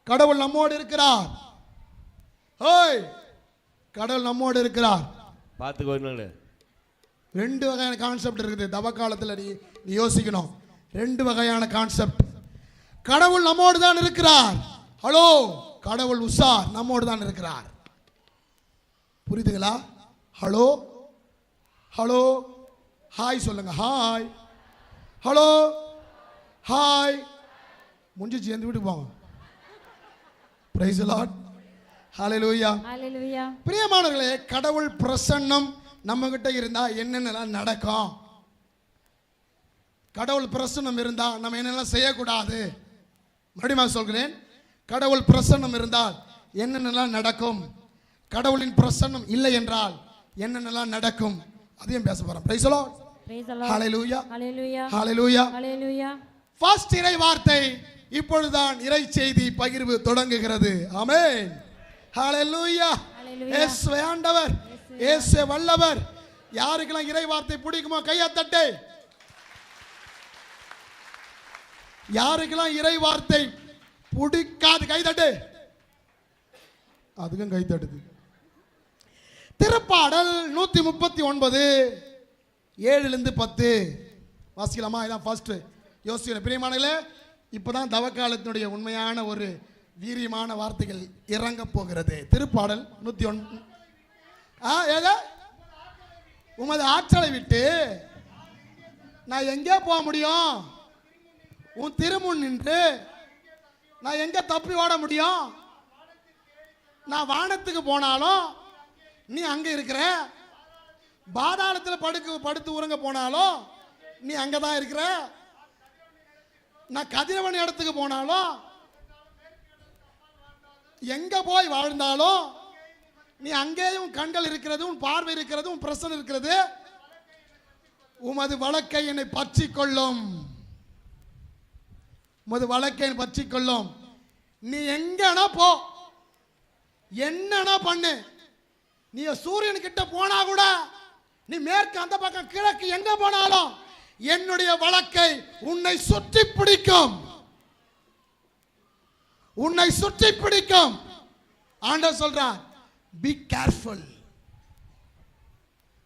கடவுள் நம்மோடு இருக்கிறார். ஓய், கடவுள் நம்மோடு இருக்கிறார். பார்த்துக்கோ. ரெண்டு வகையான கான்செப்ட் இருக்குது. தவ காலத்தில் நீ யோசிக்கணும். ரெண்டு வகையான கான்செப்ட். கடவுள் நம்மோடு தான் இருக்கிறார். ஹலோ, கடவுள் உஷார், நம்மோடு தான் இருக்கிறார். புரியுதுங்களா? ஹலோ ஹலோ ஹாய் சொல்லுங்க. Hi hello hi. முடிஞ்சிச்சு, எந்த வீட்டுக்கு போங்க. Praise the Lord. Hallelujah. Hallelujah. பிரியமானவர்களே, கடவுள் பிரசன்னம் நம்ம கிட்ட இருந்தா என்னென்னலாம் நடக்கும்? கடவுள் பிரசன்னம் இருந்தா நம்ம என்னெல்லாம் செய்யக்கூடாது? மறுபடியும் சொல்கிறேன், கடவுள் பிரசன்னம் இருந்தால் என்னென்னலாம் நடக்கும், கடவுளின் பிரசன்னம் இல்லை என்றால் என்னென்னலாம் நடக்கும், அதையும் பேச போறோம். Price the Lord. Praise the Lord. Hallelujah. Hallelujah. Hallelujah. Hallelujah. First இறை வார்த்தை இப்பொழுதுதான் இறை செய்தி பகிர்வு தொடங்குகிறது. ஆமென். ஹல்லேலூயா. இயேசுவே ஆண்டவர், இயேசுவே வல்லவர். யாருக்கெல்லாம் இறை வார்த்தை பிடிக்குமோ கையை தட்டு. யாருக்கெல்லாம் இறை வார்த்தை பிடிக்காது கை தட்டு. அதுக்கும் கை தட்டுது. திருப்பாடல் 139 7-10 வாசிக்கலாமா? இதான் ஃபர்ஸ்ட் யோசிக்கணும். பிரியமானங்களே, இப்போதான் தவக்காலத்தினுடைய உண்மையான ஒரு வீரியமான வார்த்தைகள் இறங்க போகிறது. திருப்பாடல் 109. ஏதா உமது ஆற்றலை விட்டு நான் எங்கே போக முடியும்? உன் திருமுன் நின்று நான் எங்க தப்பி ஓட முடியும்? நான் வானத்துக்கு போனாலும் நீ அங்க இருக்கிற, பாதாளத்தில் படுத்து உறங்க போனாலும் நீ அங்கதான் இருக்கிற, நான் கதிரவன் இடத்துக்கு போனாலும் எங்க போய் வாழ்ந்தாலும் நீ அங்கேயும் கண்கள் இருக்கிறது, உன் பார்வை இருக்கிறது, உன் பிரசன்னம் இருக்கிறது. உமது வழக்கை என்னை பற்றி கொள்ளும். உமது வழக்கை பற்றி கொள்ளும். நீ எங்கனா போ, என்னன்னா பண்ணு. நீ சூரியன் கிட்ட போனா கூட, நீ மேற்கு அந்த பக்கம் கிழக்கு எங்க போனாலும் என்னுடைய வழக்கை உன்னை சுற்றி பிடிக்கும், உன்னை சுற்றி பிடிக்கும். ஆண்டவர் சொல்றார், பி கேர்ஃபுல்.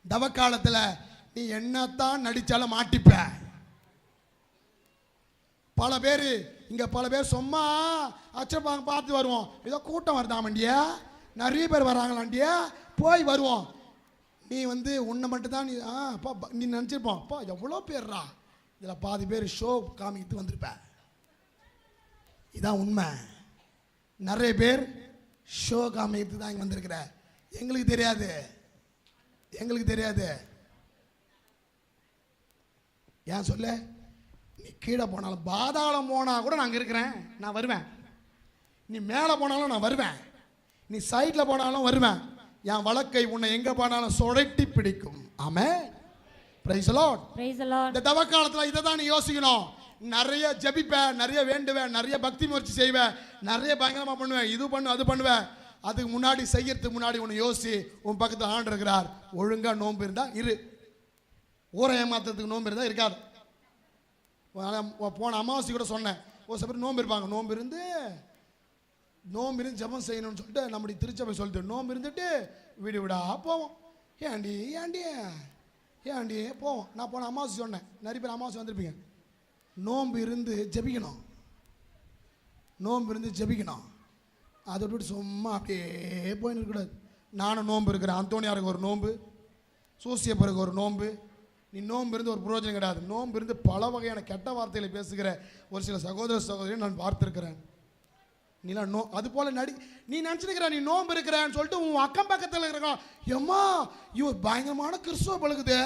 தவ காலத்துல நீ என்னத்தான் நடிச்சாலும் மாட்டிப்ப. பல பேர் சும்மா அச்சப்பாங்க பார்த்து வருவோம். ஏதோ கூட்டம் வருதாமண்டியா, நிறைய பேர் வராங்களாண்டியா, போய் வருவோம். நீ உன்னை மட்டும்தான் நீ நினச்சிருப்போம், அப்பா எவ்வளோ பேர்ரா, இதில் பாதி பேர் ஷோ காமிக்கிட்டு வந்திருப்ப. இதான் உண்மை. நிறைய பேர் ஷோ காமிக்கிட்டு தான் இங்கே வந்திருக்கிற. எங்களுக்கு தெரியாது, எங்களுக்கு தெரியாது. ஏன் சொல்ல? நீ கீழே போனாலும், பாதாளம் போனால் கூட நான் இருக்கிறேன், நான் வருவேன். நீ மேலே போனாலும் நான் வருவேன், நீ சைடில் போனாலும் வருவேன். என் வழக்கை உன்னை எங்கே போனாலும் சுழட்டி பிடிக்கும். Amen. Praise the Lord. Praise the Lord. இந்த தவ காலத்தில் இதை தான் நீ யோசிக்கணும். நிறைய ஜெபிப்பேன், நிறைய வேண்டுவேன், நிறைய பக்தி முயற்சி செய்வேன், நிறைய பயங்கரமாக பண்ணுவேன், இது பண்ணு அது பண்ணுவேன். அதுக்கு முன்னாடி செய்யறதுக்கு முன்னாடி ஒன்று யோசி. உன் பக்கத்தில் ஆண்டு இருக்கிறார். ஒழுங்காக நோன்பு இருந்தால் இரு. ஊரை ஏமாத்துறதுக்கு நோன்பு இருந்தால் இருக்காது. போன அமாவாசை கூட சொன்னேன், ஒரு சில பேர் நோன்பு இருப்பாங்க. நோன்பு இருந்து ஜபம் செய்யணும்னு சொல்லிட்டு நம்முடைய திருச்சபை சொல்லிட்டு நோன்பு இருந்துட்டு வீடு விடா போவோம். ஏண்டி ஏண்டி ஏண்டி போவோம். நான் போன அமாவாசை சொன்னேன், நிறைய பேர் அமாவாசை வந்திருப்பீங்க. நோன்பு இருந்து ஜபிக்கணும், நோன்பு இருந்து ஜபிக்கணும். அதை விட்டு சும்மா அப்படியே போயின்னு இருக்கக்கூடாது. நானும் நோன்பு இருக்கிறேன். அந்தோனியாருக்கு ஒரு நோன்பு, சூசியப்பருக்கு ஒரு நோன்பு. நீ நோன்பு இருந்து ஒரு பிரயோஜனம் கிடையாது. நோன்பு இருந்து பல வகையான கெட்ட வார்த்தைகளை பேசுகிற ஒரு சில சகோதர சகோதரியை நான் பார்த்துருக்கிறேன். நீலாம் அது போல நீ நினச்சிருக்கிற நீ நோன்பு இருக்கிறேன்னு சொல்லிட்டு உன் அக்கம் பக்கத்தில் இருக்கிற எம்மா இவர் பயங்கரமான கிறிஸ்துவ பழகுது,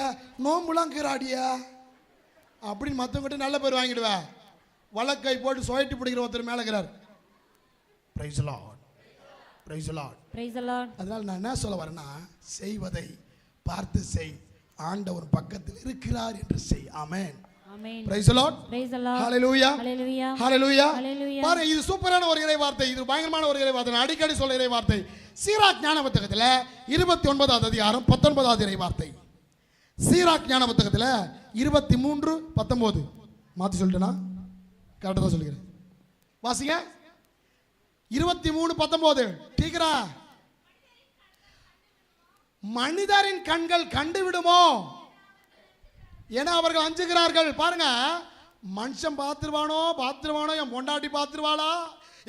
நோன்புலாம் கீராடியா அப்படின்னு மற்றவங்கிட்ட நல்ல பேர் Praise the Lord. Praise the Lord. அதனால நான் என்ன சொல்ல வரேன்னா, செய்வதை பார்த்து செய், ஆண்டவர் பக்கத்தில் இருக்கிறார் என்று செய். ஆமென். Amen. Praise the Lord. Praise the Lord. Hallelujah. Hallelujah. Hallelujah. Hallelujah. பாருங்க, இது சூப்பரான ஒரு இறை வார்த்தை, இது பயங்கரமான ஒரு இறை வார்த்தை. நான் அடிக்கடி சொல்ல இறை வார்த்தை சீராக் ஞான புத்தகத்தில் 29வது அதிகாரம் 19வது இறை வார்த்தை. சீராக் ஞான புத்தகத்தில் 23:19 மாற்றி சொல்லிட்டேனா? கரெக்டாக தான் சொல்லிக்கிறேன். வாசிங்க. 23:19 டீக்கரா? மனிதரின் கண்கள் கண்டுவிடுமோ என அவர்கள் அஞ்சுகிறார்கள். பாருங்க, மனுஷன் பார்த்துருவானோ, என் பொண்டாட்டி பார்த்துருவாளா,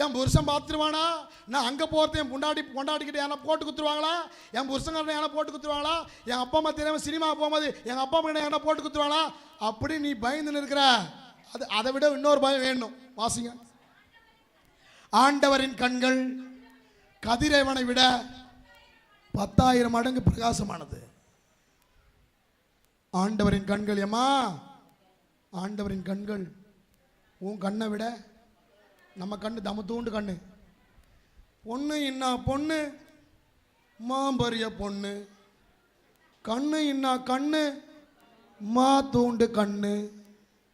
என் புருஷன் பார்த்துருவானா, நான் அங்கே போகிறது என் பொண்டாட்டிக்கிட்ட என்ன போட்டு குத்துருவாங்களா, என் புருஷன் என்ன போட்டு குத்துருவாங்களா, என் அப்பா அம்மா தெரியாமல் சினிமா போகும்போது எங்கள் அப்பா அம்மா என்ன போட்டு குத்துருவாங்களா, அப்படி நீ பயந்து இருக்கிற. அதை விட இன்னொரு பயம் வேணும். வாசிங்க. ஆண்டவரின் கண்கள் கதிரவனை விட 10,000 மடங்கு பிரகாசமானது. ஆண்டவரின் கண்கள் ஏமா, ஆண்டவரின் கண்கள் உன் கண்ணை விட நம்ம கண்ணு தமத்தூண்டு கண்ணு. பொண்ணு இன்னா பொண்ணு, மாம்பரிய பொண்ணு, கண்ணு இன்னா கண்ணு, மா தூண்டு கண்ணு.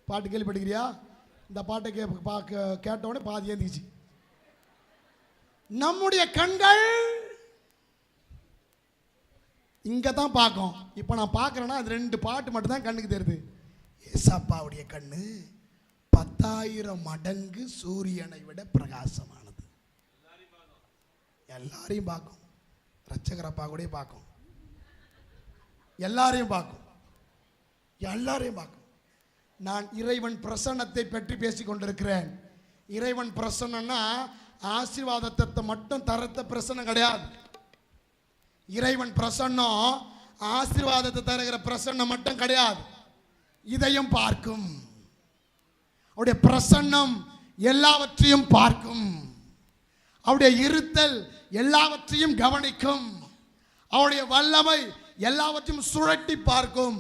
பாட்டு கேள்விப்பட்டிருக்கிறியா? இந்த பாட்டை கேட்டவுடனே பாதி ஏந்திச்சு. நம்முடைய கண்கள் இங்கே தான் பார்க்கும். இப்போ நான் பார்க்குறேன்னா அது 2 பாட்டு மட்டும் தான் கண்ணுக்கு தெரியுது. ஏசப்பாவுடைய கண்ணு 10,000 மடங்கு சூரியனை விட பிரகாசமானது. எல்லாரையும் பார்க்கும். ரட்சகரப்பா கூட பார்க்கும். எல்லாரையும் பார்க்கும். எல்லாரையும் பார்க்கும். நான் இறைவன் பிரசன்னத்தை பற்றி பேசி கொண்டிருக்கிறேன். இறைவன் பிரசன்னா ஆசீர்வாதத்தை மட்டும் தரத்த பிரசன்னம் கிடையாது. இறைவன் பிரசன்னம் ஆசீர்வாதத்தை தருகிற பிரசன்னம் மட்டும் கிடையாது, இதையும் பார்க்கும். அவருடைய பிரசன்னம் எல்லாவற்றையும் பார்க்கும். அவருடைய இருத்தல் எல்லாவற்றையும் கவனிக்கும். அவருடைய வல்லமை எல்லாவற்றையும் சுழட்டி பார்க்கும்.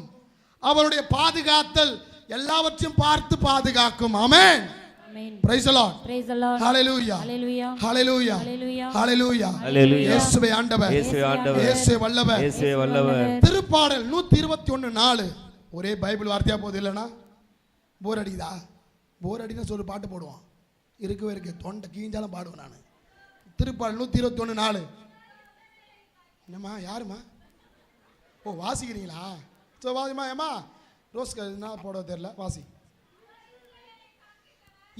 அவருடைய பாதுகாத்தல் எல்லாவற்றையும் பார்த்து பாதுகாக்கும். ஆமென். Amen. Praise the Lord. Praise the Lord. Hallelujah. Hallelujah. Hallelujah. Hallelujah. Hallelujah. Hallelujah. இயேசுவே ஆண்டவர். இயேசுவே ஆண்டவர். இயேசுவே வல்லவர். இயேசுவே வல்லவர். திருப்பாடல் 121:4. ஒரே பைபிள் வார்த்தையா போகுது இல்லைன்னா போர் அடிக்குதா? போர் அடினா சொல்லி பாட்டு போடுவான். இருக்கவே இருக்கு, தொண்டை கீஞ்சாலும் பாடுவேன் நான். திருப்பாடல் 121:4. என்னம்மா யாருமா? ஓ வாசிக்கிறீங்களா? சோ வாசிமா. ஏமா ரோஸ்க்கு என்ன போட தெரியல, வாசி.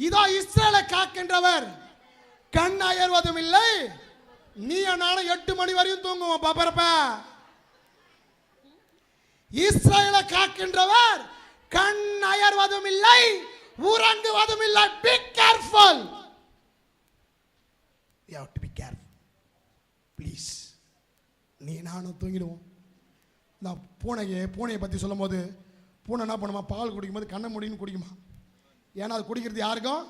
இதோ இஸ்ரவேலை காக்கின்றவர் கண் அயர்வதும் இல்லை, நீ நானும் 8 மணி வரையும் தூங்குவோம் பாப்பரப்ப. இஸ்ரவேலை காக்கின்றவர் கண் அயர்வதும் இல்லை, உறங்குவதும் இல்லை. Be careful. You have to be careful. Please. நீ நானும் தூங்கிடுவோம். நான் பூனையை பற்றி சொல்லும் போது, பூனை என்ன பண்ணுமா, பால் குடிக்கும் போது கண்ணை மூடின்னு குடிக்குமா. ஏன்னா அது குடிக்கிறது யாருக்கும்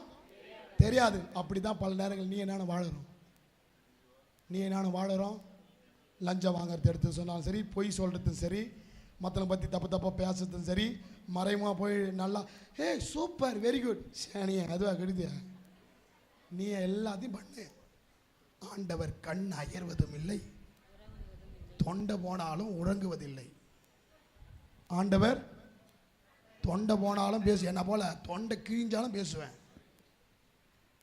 தெரியாது. அப்படி தான் பல நேரங்கள் நீ நானும் வாழறோம். லஞ்சம் வாங்கிறது எடுத்து சொன்னாலும் சரி, பொய் சொல்கிறதும் சரி, மற்றவங்க பற்றி தப்பாக பேசுறதும் சரி, மறைமுகமாக போய் நல்லா சூப்பர் வெரி குட் சேனிய அதுவாக கெடுதியா, நீ எல்லாத்தையும் பண்ணு. ஆண்டவர் கண் அயர்வதும் இல்லை, தொண்டை போனாலும் உறங்குவதில்லை. ஆண்டவர் தொண்டை போனாலும் பேசு, என்ன போல தொண்டை கிழிஞ்சாலும் பேசுவேன்,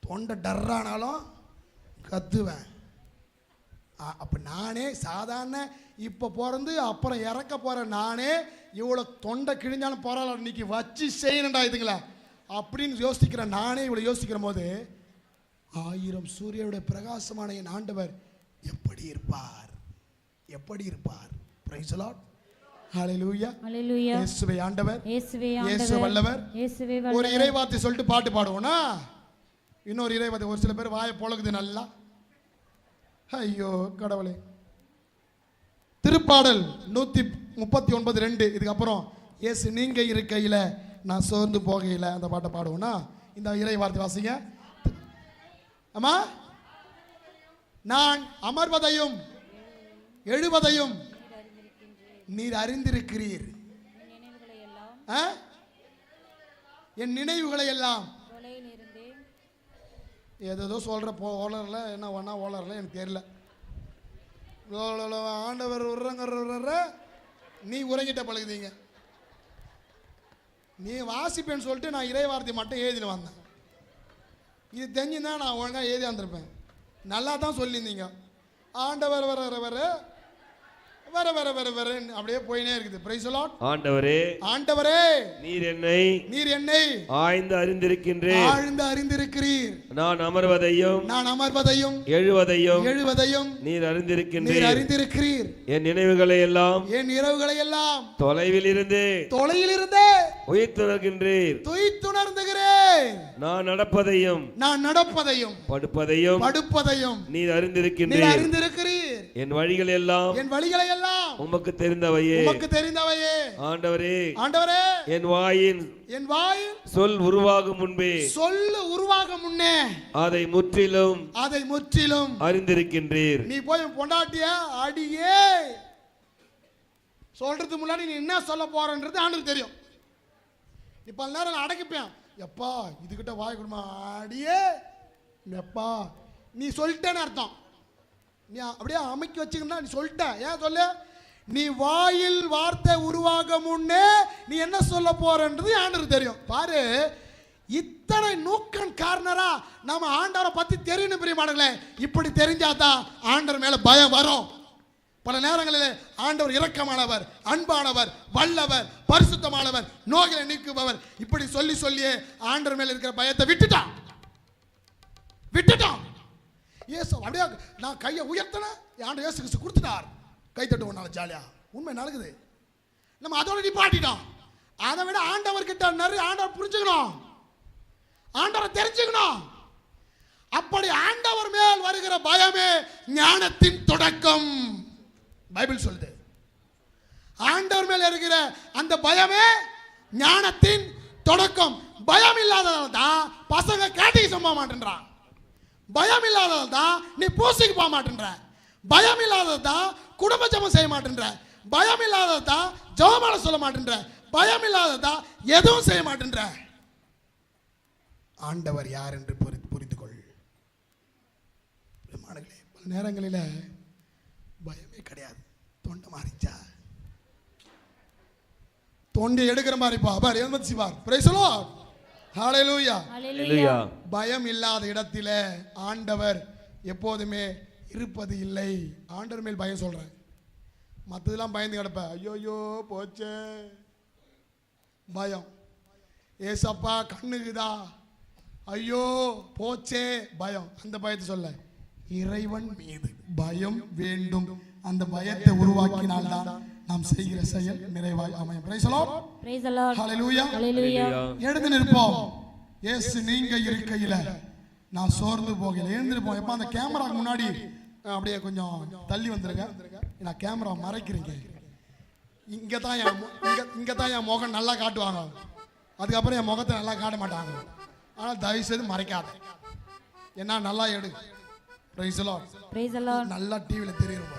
தொண்டை டர்ரானாலும் கத்துவேன். அப்போ நானே சாதாரண இப்போ பிறந்து அப்புறம் இறக்க போகிற நானே இவ்வளோ தொண்டை கிழிஞ்சாலும் பரவாயில்ல, இன்னைக்கு வச்சு செய்யணுண்டா இதுங்களா அப்படின்னு யோசிக்கிறேன். நானே இவ்வளோ யோசிக்கிற போது 1000 சூரியனுடைய பிரகாசமான என் ஆண்டவர் எப்படி இருப்பார், எப்படி இருப்பார். Price the Lord. Hallelujah. Hallelujah. இயேசுவே ஆண்டவர். இயேசுவே இயேசு ஆண்டவர். வல்லவர். இயேசுவே வல்லவர். ஒரு இறைவார்த்தை சொல்லிட்டு பாட்டு பாடுவோம்னா, இன்னொரு இறைவார்த்தை. ஒரு சில பேர் வாயை பொளக்குது நல்லா. ஐயோ கடவுளே. திருப்பாடல் 139:2. இதுக்கப்புறம் இயேசு நீங்க இருக்கையில் நான் சோர்ந்து போகையில் அந்த பாட்டை பாடுவோம்னா, இந்த இறைவார்த்தை வாசிங்க. அம்மா, நான் அமர்வதையும் எழுவதையும் நீர் அறிந்திருக்கிறீர், என் நினைவுகளை எல்லாம். ஏதோ சொல்ற ஓலரில் என்ன ஒன்னா ஓலரில் எனக்கு தெரியல. ஆண்டவர் உறங்குற நீ உறங்கிட்ட பழகுதீங்க. நீ வாசிப்பேன்னு சொல்லிட்டு நான் இறை வார்த்தை மட்டும் எழுதிட்டு வந்தேன். இது தெரிஞ்சுன்னா நான் ஒழுங்காக எழுதி வந்திருப்பேன். நல்லா தான் சொல்லியிருந்தீங்க. ஆண்டவர் வர வர வர வர வர வர வர அப்படியே போயினே இருக்குது. Price the Lord. ஆண்டவரே, ஆண்டவரே, நீர் என்னை ஆழ்ந்து அறிந்திருக்கிறீர். நான் அமர்வதையும் எழுவதையும் நீர் அறிந்திருக்கிறீர். என் நினைவுகளை எல்லாம் தொலைவில் இருந்து உயிர்த்துணர்கின்றீர். நான் நடப்பதையும் படுப்பதையும் நீர் அறிந்திருக்கிறீர். என் வழிகள் எல்லாம் உமக்கு தெரிந்தவையே. ஆண்டவரே, என் வாயின் சொல் உருவாகும் முன்னே அதை முற்றிலும் அறிந்திருக்கின்றீர். நீ போய் பொண்டாட்டிய அடியே சொல்றதுக்கு முன்னாடி நீ என்ன சொல்ல போறன்றது ஆண்டுக்கு தெரியும். நீ பல நேரம் அடக்கிப்பேன். எப்பா இதுகிட்ட வாய் கொடுமா அடியே எப்பா நீ சொல்லிட்டேன்னு அர்த்தம். நீ அப்படியே அமைக்கி வச்சுக்கணும். நீ சொல்லிட்ட ஏன் சொல்லு. நீ வாயில் வார்த்தை உருவாக முன்னே நீ என்ன சொல்ல போறன்றது ஆண்டவருக்கு தெரியும். பாரு, இத்தனை நூக்கன் காரணரா நம்ம ஆண்டவரை பத்தி தெரியணும் பிரியமானங்களே. இப்படி தெரிஞ்சாதான் ஆண்டவர் மேல பயம் வரும். பல நேரங்களில் ஆண்டவர் இரக்கமானவர், அன்பானவர், வல்லவர், பரிசுத்தமானவர், நோய்களை நீக்குபவர் இப்படி சொல்லி சொல்லியே ஆண்டவர் மேல இருக்கிற பயத்தை விட்டுட்டான். இயேசு அப்படியே நான் கையை உயர்த்தின ஆண்டவர் இயேசு கிறிஸ்து கொடுத்துட்டார். கை தட்டு ஒன்னால ஜாலியா உண்மை நடக்குது. நம்ம அதோட நிப்பாட்டிட்டோம். அதை விட ஆண்டவர் கிட்ட நிறைய ஆண்டவர் புரிஞ்சுக்கணும், ஆண்டவரை தெரிஞ்சுக்கணும். அப்படி ஆண்டவர் மேல் வருகிற பயமே ஞானத்தின் தொடக்கம். பைபிள் சொல்லுது ஆண்டவர் மேல் இருக்கிற அந்த பயமே ஞானத்தின் தொடக்கம். பயம் இல்லாததால் தான் பசங்க கேட்டகிசம் போக மாட்டேன்றான். பயம் இல்லாததால் தான் நீ பூசைக்கு போக மாட்டேன்ற. பயம் இல்லாதது தான் குடும்ப ஜெபம் செய்ய மாட்டேன்ற. பயம் இல்லாதது தான் ஜெபமால சொல்ல மாட்டேன்ற. பயம் இல்லாதது தான் எதுவும் செய்ய மாட்டேன்ற. ஆண்டவர் யார் என்று புரிந்து கொள். பல நேரங்களில் பயமே கிடையாது. தொண்டை மாறிச்சா தொண்டை எடுக்கிற மாதிரி பார் எழுமதி சிவார். Praise the Lord. ஹல்லேலூயா. பயம் இல்லாத இடத்துல ஆண்டவர் எப்போதுமே இருப்பது இல்லை. ஆண்டவர் மேல் பயம் சொல்றேன். மற்றதெல்லாம் பயந்து கிடப்ப. ஐயோயோ போச்சே பயம். ஏசப்பா கண்ணுக்குதா ஐயோ போச்சே பயம். அந்த பயத்தை சொல்ல இறைவன் மீது பயம் வேண்டும். அந்த பயத்தை உருவாக்கினால்தான் நாம் செய்கிற செயல் நிறைவாய் அமையும். Praise the Lord. ஹல்லேலூயா. எழுந்து நிற்போம். இயேசு நீங்க இருக்கையில நான் சோர்ந்து போகல. எழுந்திருப்போம். எப்ப அந்த கேமராக்கு முன்னாடி அப்படியே கொஞ்சம் தள்ளி வந்துருங்க. நான் கேமரா மறைக்கிறீங்க. இங்க தான் என் முகம் நல்லா காட்டுவாங்க. அதுக்கப்புறம் என் முகத்தை நல்லா காட்ட மாட்டாங்க. ஆனால் தயவு செய்து மறைக்காத. என்ன நல்லா எடு. Price the Lord. நல்லா டிவில தெரியும்.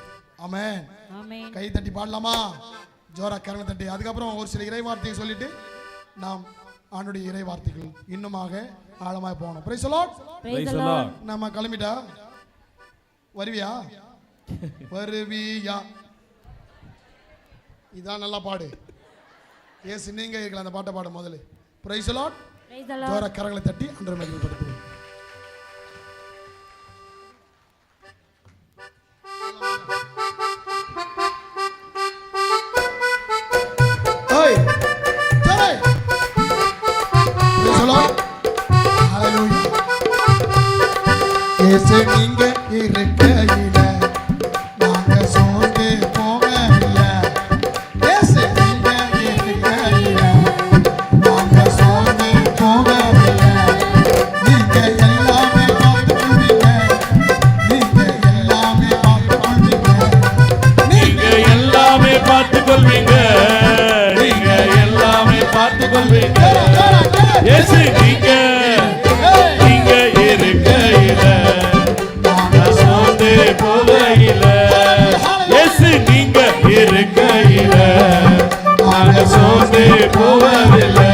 ஆமென். கை தட்டி பாடலாமா? ஜோரா கரங்களை தட்டி. அதுக்கப்புறம் ஒரு சில இறை வார்த்தையை சொல்லிட்டு நாம் ஆண்டுடைய இறை வார்த்தைகள் இன்னுமாக ஆழமாய் போகணும். Price the Lord. நம்ம கிளம்பிட்டா வருவியா? இதான் நல்லா பாடு. ஏசு நீங்க இருக்கலாம். அந்த பாட்டை பாடு முதல்ல. Price the Lord. ஜோரா கரங்களை தட்டி ஆண்டவரை மகிமைப்படுத்துவோம். நீங்க இருக்கையில நாங்க சோர்ந்து போகல. நீங்க இருக்கையில நாங்க சோர்ந்து போகல. நீங்க எல்லாமே பார்த்துக்கொள்வீங்க. நீங்க எல்லாமே பார்த்துக்கொள்வீங்க. நீங்க எல்லாமே பார்த்துக்கொள்வீங்க. நீங்க எல்லாமே பார்த்துக்கொள்வீங்க. இயேசு நீங்க இருக்கையில போகையில. இயேசு நீங்க இருக்கையில நாங்க சோர்ந்து போவதில்லை.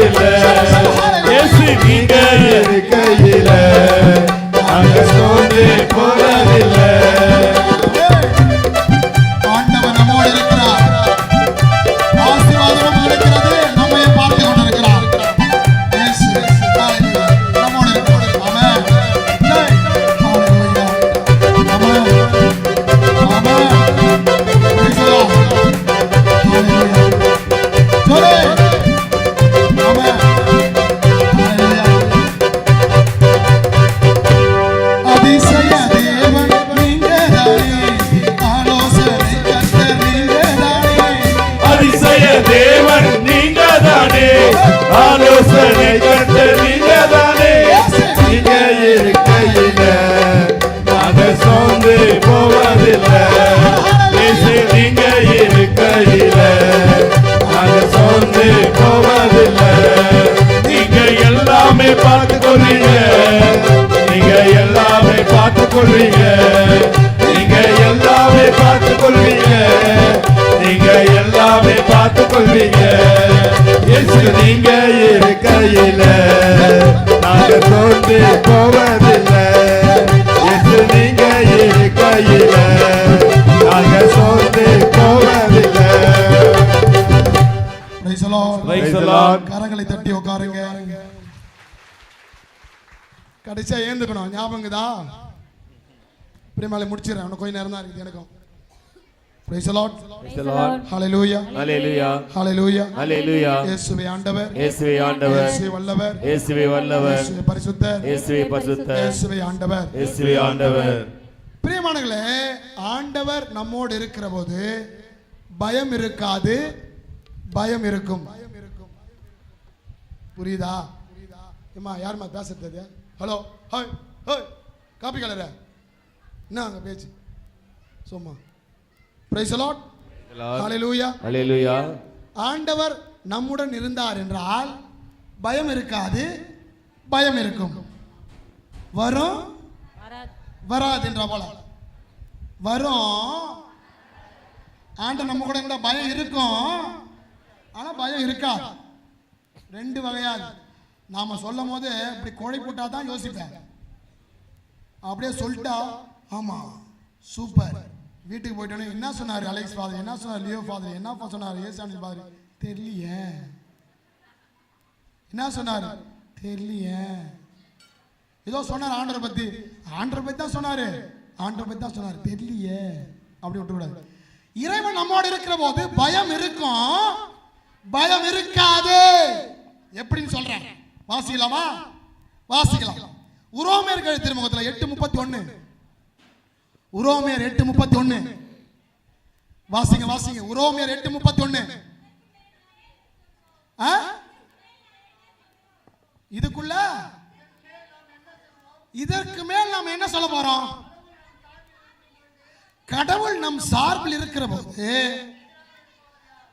போவதில்லை. இயேசு நீங்க இருக்கையில நாங்க சோர்ந்து போவதில்லை. ஆண்டவர் நம்மோடு இருக்கிறார். ஆசீர்வாதமும் இருக்கிறது. நம்மை பார்த்து கொண்டிருக்கிறார். இயேசு நம்மோடு இருக்கிறார். ஆமென். ஹalleluya. ஆமென். ஆமென். Praise the Lord. Hallelujah. ஜோரே. Amen. Hallelujah. அதிசய தேவன் நீங்கதானே, ஆலோசனை கர்த்தர் நீங்கதானே. அதிசய தேவன் நீங்க தானே, ஆலோசனை கர்த்தர் நீங்க தானே. நீங்க இருக்கையில நாங்க சோர்ந்து போவதில்லை. இயேசு நீங்க இருக்கையில நாங்க சோர்ந்து போவதில்லை. நீங்க எல்லாமே பார்த்து கொள்வீங்க, நீங்க எல்லாமே பார்த்து கொள்வீங்க, நீங்க எல்லாமே பார்த்து கொள்வீங்க, நீங்க எல்லாமே பார்த்து கொள்வீங்க. இயேசு நீங்க இருக்கையில நாங்க சோர்ந்து போவதில்லை. இயேசு நீங்க இருக்கையில நாங்க சோர்ந்து போவதில்லை. Praise the Lord. Praise the Lord. கரங்களை தட்டி உட்காருங்க. கடைசியா ஏந்துக்கணும். ஞாபகங்கதா? பிரியமாலை முடிச்சிடறேன். இன்னும் கொஞ்ச நேரம் தான் இருக்குது எனக்கும். Praise the Lord. Praise the Lord. Hallelujah. Hallelujah. Hallelujah. Hallelujah. இயேசுவே ஆண்டவர். இயேசுவே ஆண்டவர். இயேசுவே வல்லவர். இயேசுவே வல்லவர். இயேசுவே பரிசுத்தர். இயேசுவே பரிசுத்தர். இயேசுவே ஆண்டவர். இயேசுவே ஆண்டவர். பிரியமானங்களே, ஆண்டவர் நம்மோடு இருக்கிற போது பயம் இருக்காது, பயம் இருக்கும். புரியுதா? ஏமா யாருமா பேசுறது? ஹலோ, ஹாய், ஹாய், காப்பி கலர என்ன அங்க பேச்சு சும்மா. Praise the Lord. Hallelujah. Hallelujah. ஆண்டவர் நம்முடன் இருந்தார் என்றால் பயம் இருக்காது, பயம் இருக்கும். வரும் வராது என்ற போல வரும். ஆண்டவர் நம்ம கூட இருந்தா பயம் இருக்கும், ஆனா பயம் இருக்காது. ரெண்டு வகையாது. நாம சொல்லும் போது இப்படி கோழை போட்டா தான் யோசிப்பேன். அப்படியே சொல்லிட்டா ஆமா சூப்பர். வீட்டுக்கு போயிட்டோன்னே என்ன சொன்னார் அலெக்ஸ் ஃபாதர், என்ன சொன்னார் லியோ ஃபாதர், என்ன சொன்னார் ஏசானி ஃபாதர் தெரியலையே, என்ன சொன்னார் தெரியலையே, ஏதோ சொன்னார் ஆண்டவரை பத்தி, ஆண்டவரை பத்தி தான் சொன்னாரு, ஆண்டவரை பத்தி தான் சொன்னார் தெரியலையே, அப்படி விட்டு கூடாது. இறைவன் நம்மோடு இருக்கிற போது பயம் இருக்கும், பயம் இருக்காது. எப்படின்னு சொல்றேன், வாசிக்கலாமா? வாசிக்கலாம். உரோமையர்கள் திருமுகத்தில் 8:31. உரோமையர் 8:31 வாசிங்க, வாசிங்க. உரோமையர் 8:31. இதுக்குள்ள இதற்கு மேல் நாம் என்ன சொல்ல போறோம்? கடவுள் நம் சார்பில் இருக்கிற போது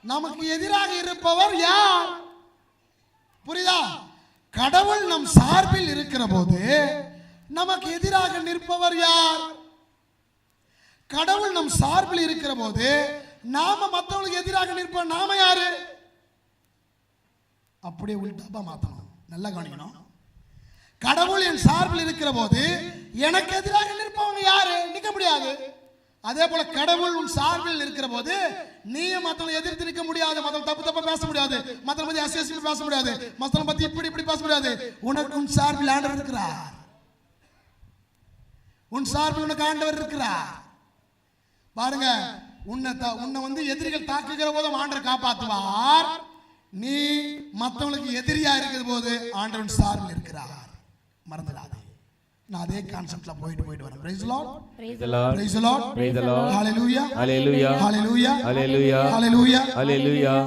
நமக்கு எதிராக இருப்பவர் யார்? புரியுதா? கடவுள் நம் சார்பில் இருக்கிற போது நமக்கு எதிராக நிற்பவர் யார்? கடவுள் நம் சார்பில் இருக்கிற போது நாம மற்றவங்களுக்கு எதிராக நிற்போம். நாம யாரு? அப்படியே உள்டாப்பா மாத்தணும். நல்லா கவனிக்கணும். கடவுள் என் சார்பில் இருக்கிற போது எனக்கு எதிராக நிற்பவங்க யாரு? நிற்க முடியாது. அதே போல கடவுள் உன் சார்பில் இருக்கிற போது நீ மற்றவங்களை எதிர்த்து நிற்க முடியாது, மற்றவங்க தப்பு தப்பா பேச முடியாது, மற்றவங்க பத்தி அசியசியம் பேச முடியாது, மற்றவங்க பத்தி இப்படி இப்படி பேச முடியாது. உனக்கு உன் சார்பில் ஆண்டவர் இருக்கிறார். உன் சார்பில் உனக்கு ஆண்டவர் இருக்கிறார். பாருங்க, உன்னை வந்து எதிரிகள் தாக்குகிற போதும் ஆண்டவர் காப்பாற்றுவார். நீ மற்றவங்களுக்கு எதிரியா இருக்கிற போது ஆண்டவன் சார்பில் இருக்கிறார். மறந்துடாதே. நான் அதே கான்செப்ட்ல போயிட்டு வரேன். Praise the Lord. Praise the Lord. Praise the Lord. Praise the Lord. Hallelujah. Hallelujah. Hallelujah. Hallelujah. Hallelujah. Hallelujah.